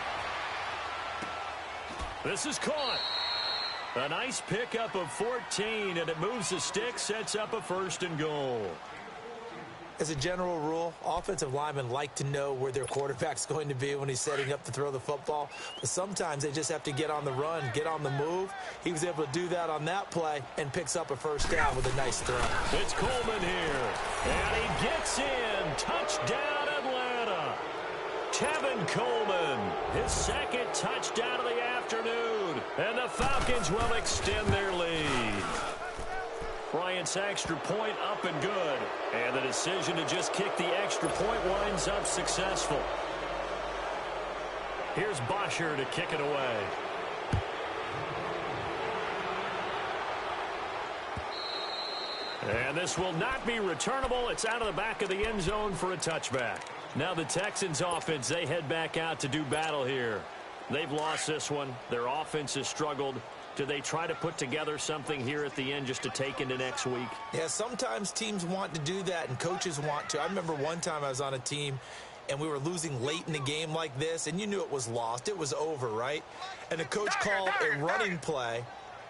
S1: This is caught. A nice pickup of 14, and it moves the stick, sets up a 1st and goal.
S2: As a general rule, offensive linemen like to know where their quarterback's going to be when he's setting up to throw the football. But sometimes they just have to get on the run, get on the move. He was able to do that on that play and picks up a 1st down with a nice throw.
S1: It's Coleman here, and he gets in. Touchdown, Atlanta. Tevin Coleman, his 2nd touchdown of the afternoon, and the Falcons will extend their lead. Bryant's extra point up and good. And the decision to just kick the extra point winds up successful. Here's Bosher to kick it away. And this will not be returnable. It's out of the back of the end zone for a touchback. Now the Texans offense, they head back out to do battle here. They've lost this one. Their offense has struggled. Do they try to put together something here at the end just to take into next week?
S2: Yeah, sometimes teams want to do that and coaches want to. I remember one time I was on a team and we were losing late in the game like this, and you knew it was lost. It was over, right? And the coach called a running play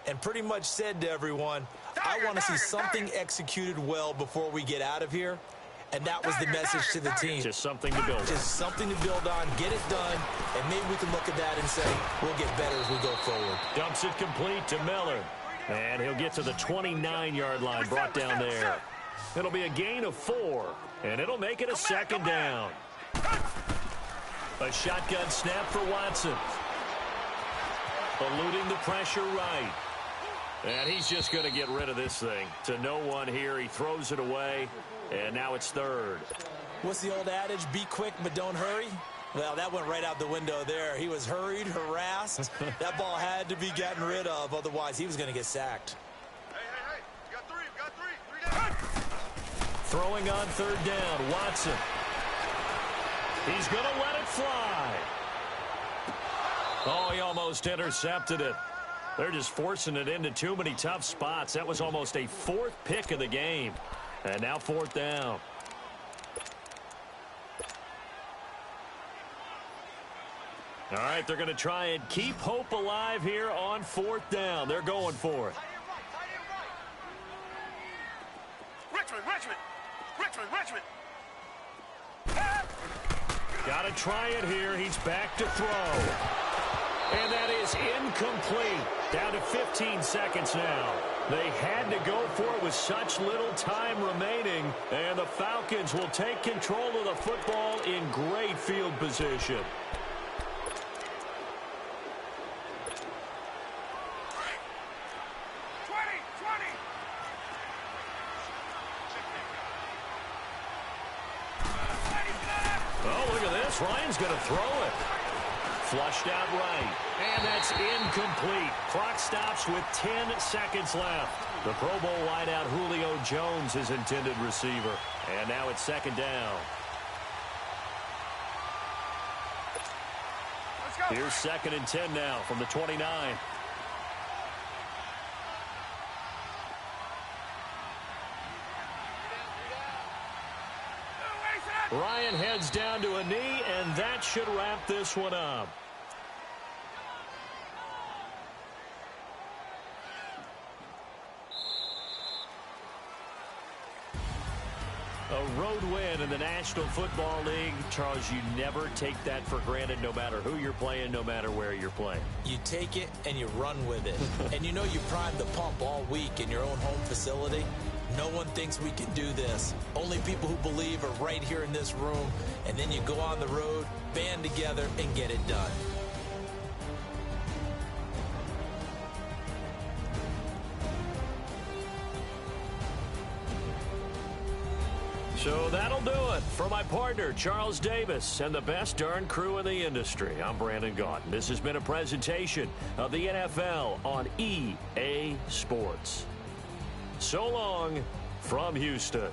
S2: and pretty much said to everyone, I want to see something executed well before we get out of here. And that was the message to the team.
S1: Just something to build on.
S2: Just something to build on, get it done, and maybe we can look at that and say, we'll get better as we go forward.
S1: Dumps it complete to Miller. And he'll get to the 29-yard line, brought down there. It'll be a gain of 4, and it'll make it a 2nd down. A shotgun snap for Watson. Eluding the pressure right. And he's just going to get rid of this thing. To no one here. He throws it away. And now it's 3rd.
S2: What's the old adage? Be quick, but don't hurry. Well, that went right out the window there. He was hurried, harassed. That ball had to be gotten rid of. Otherwise, he was going to get sacked.
S3: Hey. You got three down.
S1: Throwing on 3rd down. Watson. He's going to let it fly. Oh, he almost intercepted it. They're just forcing it into too many tough spots. That was almost a 4th pick of the game. And now 4th down. All right, they're going to try and keep hope alive here on 4th down. They're going for it.
S3: Richmond.
S1: Got to try it here. He's back to throw. And that is incomplete. Down to 15 seconds now. They had to go for it with such little time remaining, and the Falcons will take control of the football in great field position. Oh, look at this. Ryan's going to throw it. Flushed out right. And that's incomplete. Clock stops with 10 seconds left. The Pro Bowl wideout Julio Jones is intended receiver. And now it's second down. Here's 2nd and 10 now from the 29. Ryan heads down to a knee, and that should wrap this one up. A road win in the National Football League. Charles, you never take that for granted, no matter who you're playing, no matter where you're playing.
S2: You take it and you run with it. And you know you primed the pump all week in your own home facility. No one thinks we can do this. Only people who believe are right here in this room. And then you go on the road, band together, and get it done.
S1: So that'll do it for my partner, Charles Davis, and the best darn crew in the industry. I'm Brandon Gaudin. This has been a presentation of the NFL on EA Sports. So long from Houston.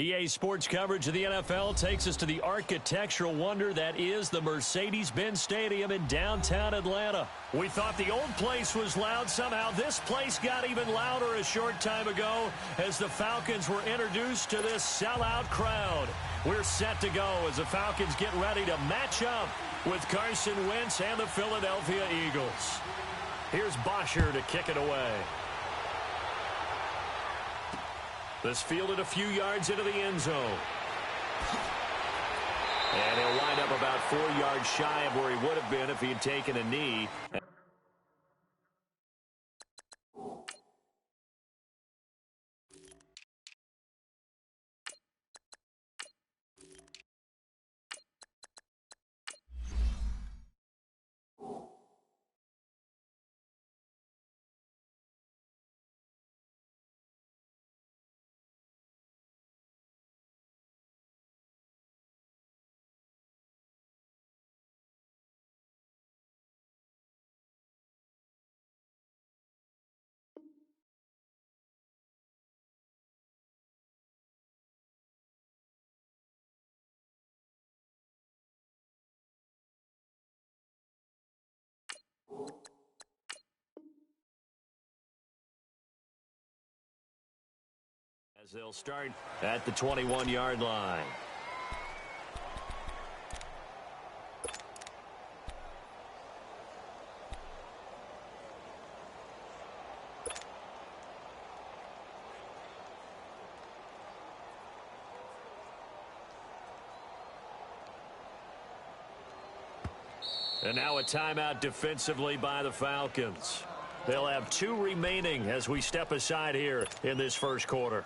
S1: EA Sports coverage of the NFL takes us to the architectural wonder that is the Mercedes-Benz Stadium in downtown Atlanta. We thought the old place was loud. Somehow this place got even louder a short time ago as the Falcons were introduced to this sellout crowd. We're set to go as the Falcons get ready to match up with Carson Wentz and the Philadelphia Eagles. Here's Bosher to kick it away. This fielded a few yards into the end zone. And he'll wind up about 4 yards shy of where he would have been if he had taken a knee. As they'll start at the 21-yard line. And now a timeout defensively by the Falcons. They'll have 2 remaining as we step aside here in this first quarter.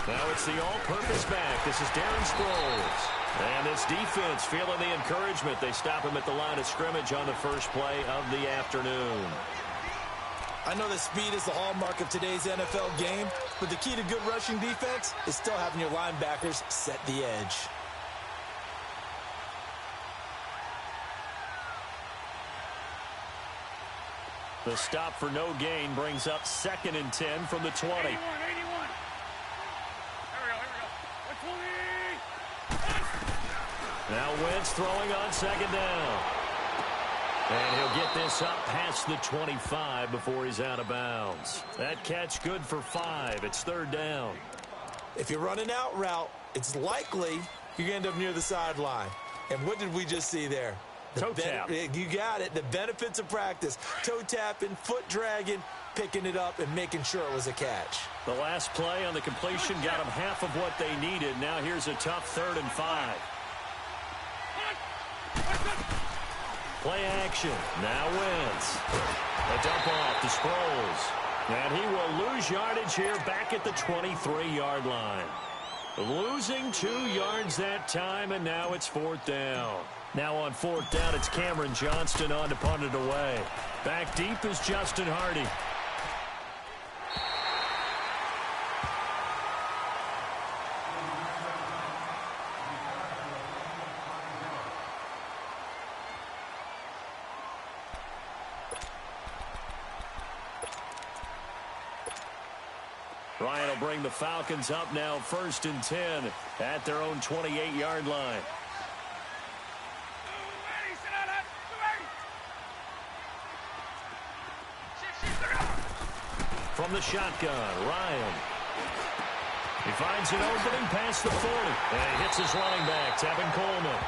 S1: Now it's the all-purpose back. This is Darren Sproles. And this defense feeling the encouragement. They stop him at the line of scrimmage on the first play of the afternoon.
S2: I know that speed is the hallmark of today's NFL game, but the key to good rushing defense is still having your linebackers set the edge.
S1: The stop for no gain brings up 2nd and 10 from the 20.
S3: 81.
S1: Now Wentz throwing on 2nd down. And he'll get this up past the 25 before he's out of bounds. That catch good for 5. It's 3rd down.
S2: If you're running out route, it's likely you're going to end up near the sideline. And what did we just see there?
S1: Toe tap.
S2: You got it. The benefits of practice. Toe tapping, foot dragging, picking it up, and making sure it was a catch.
S1: The last play on the completion got them half of what they needed. Now here's a tough 3rd and 5. Play action. Now Wentz. A dump off to Sproles. And he will lose yardage here back at the 23-yard line. Losing 2 yards that time, and now it's 4th down. Now on 4th down, it's Cameron Johnston on to punt it away. Back deep is Justin Hardy. Ryan will bring the Falcons up now 1st and 10 at their own 28-yard line. From the shotgun, Ryan. He finds an opening past the 40. And he hits his running back, Tevin Coleman.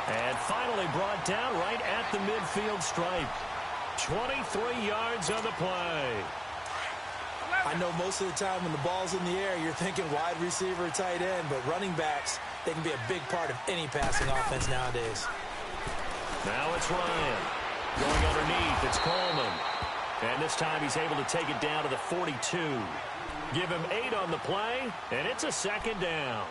S1: And finally brought down right at the midfield stripe. 23 yards on the play.
S2: I know most of the time when the ball's in the air, you're thinking wide receiver, tight end, but running backs, they can be a big part of any passing offense nowadays.
S1: Now it's Ryan. Going underneath, it's Coleman. And this time he's able to take it down to the 42. Give him 8 on the play, and it's a 2nd down.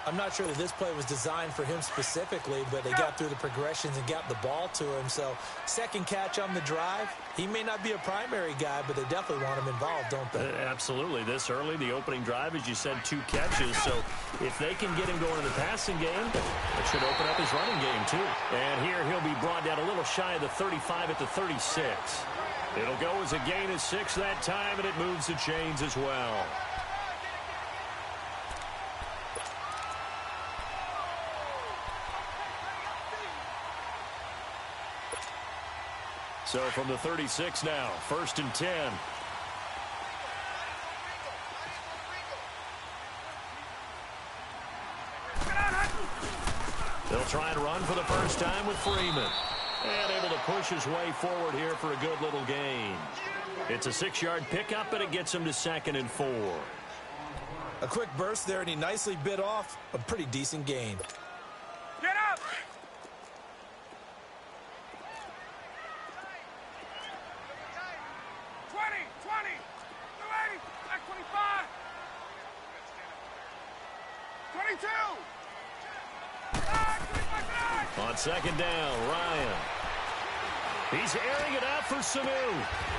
S2: I'm not sure that this play was designed for him specifically, but they got through the progressions and got the ball to him. So second catch on the drive. He may not be a primary guy, but they definitely want him involved, don't they?
S1: Absolutely. This early, the opening drive, as you said, 2 catches. So if they can get him going in the passing game, it should open up his running game too. And here he'll be brought down a little shy of the 35 at the 36. It'll go as a gain of 6 that time, and it moves the chains as well. So from the 36 now, 1st and 10. They'll try and run for the first time with Freeman. And able to push his way forward here for a good little gain. It's a 6-yard pickup, and it gets him to 2nd and 4.
S2: A quick burst there, and he nicely bit off a pretty decent gain.
S3: Get up!
S1: On 2nd down, Ryan. He's airing it out for Sanu.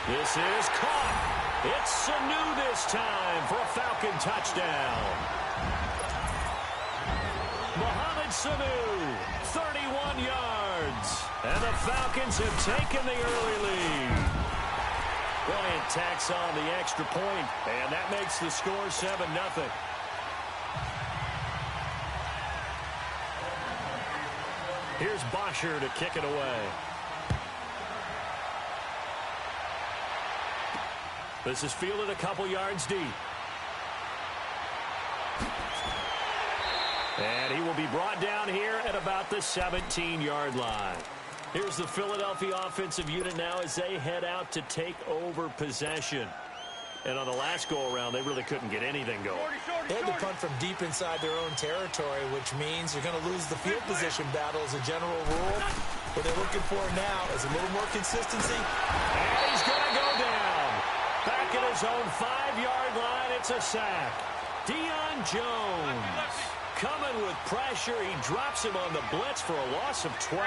S1: This is caught. It's Sanu this time for a Falcon touchdown. Mohamed Sanu, 31 yards. And the Falcons have taken the early lead. Bryant tacks on the extra point, and that makes the score 7-0. Here's Bosher to kick it away. This is fielded a couple yards deep. And he will be brought down here at about the 17-yard line. Here's the Philadelphia offensive unit now as they head out to take over possession. And on the last go-around, they really couldn't get anything going.
S2: They had to punt from deep inside their own territory, which means you're going to lose the field position battle as a general rule. What they're looking for now is a little more consistency.
S1: And he's going to go down. Back at his own 5-yard line, it's a sack. Deion Jones coming with pressure. He drops him on the blitz for a loss of 12.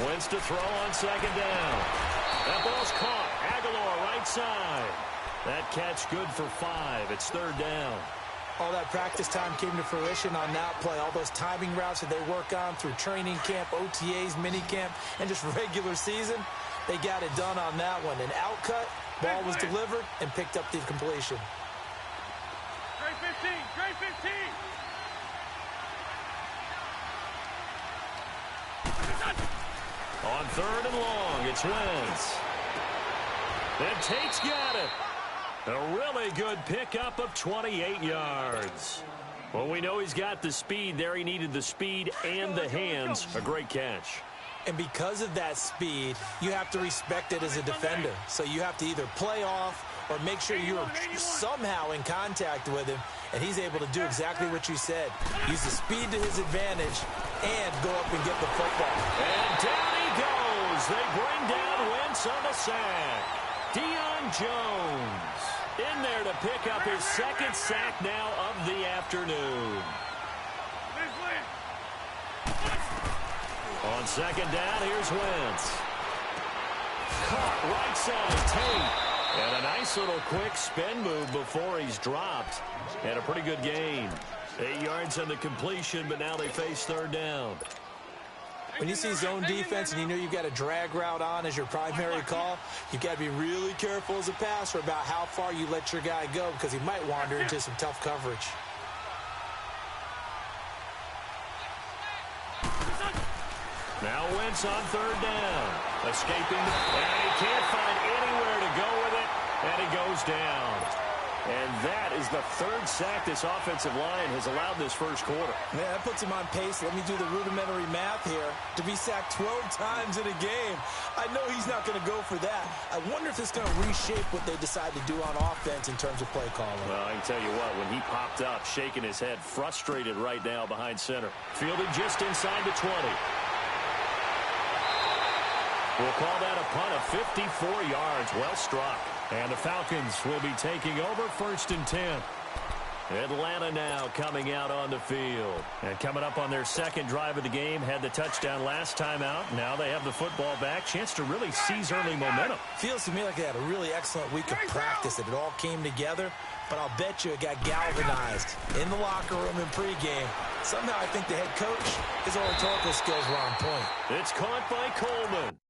S1: Wins to throw on 2nd down. That ball's caught. Aguilar right side. That catch good for 5. It's 3rd down.
S2: All that practice time came to fruition on that play. All those timing routes that they work on through training camp, OTAs, minicamp, and just regular season, they got it done on that one. An outcut, ball was delivered, and picked up the completion.
S3: Trey 15, Trey 15.
S1: On 3rd and long, it's Wentz. And Tate's got it. A really good pickup of 28 yards. Well, we know he's got the speed there. He needed the speed and the hands. A great catch.
S2: And because of that speed, you have to respect it as a defender. So you have to either play off or make sure you're somehow in contact with him. And he's able to do exactly what you said. Use the speed to his advantage and go up and get the football.
S1: And down he goes. They bring down Wentz on the sack. Deion Jones in there to pick up his 2nd sack now of the afternoon. On 2nd down, here's Wentz. Caught right side, Tate. And a nice little quick spin move before he's dropped. And a pretty good gain. 8 yards on the completion, but now they face 3rd down.
S2: When you see zone defense and you know you've got a drag route on as your primary call, you've got to be really careful as a passer about how far you let your guy go because he might wander into some tough coverage.
S1: Now Wentz on 3rd down. Escaping, and he can't find anywhere to go with it, and he goes down. And that is the 3rd sack this offensive line has allowed this first quarter.
S2: Man, that puts him on pace. Let me do the rudimentary math here. To be sacked 12 times in a game, I know he's not going to go for that. I wonder if it's going to reshape what they decide to do on offense in terms of play calling.
S1: Well, I can tell you what, when he popped up, shaking his head, frustrated right now behind center. Fielded just inside the 20. We'll call that a punt of 54 yards. Well struck. And the Falcons will be taking over 1st and 10. Atlanta now coming out on the field. And coming up on their second drive of the game, had the touchdown last time out. Now they have the football back. Chance to really seize early momentum.
S2: Feels to me like they had a really excellent week of practice, that it all came together. But I'll bet you it got galvanized in the locker room in pregame. Somehow I think the head coach, his oratorical skills were on point.
S1: It's caught by Coleman.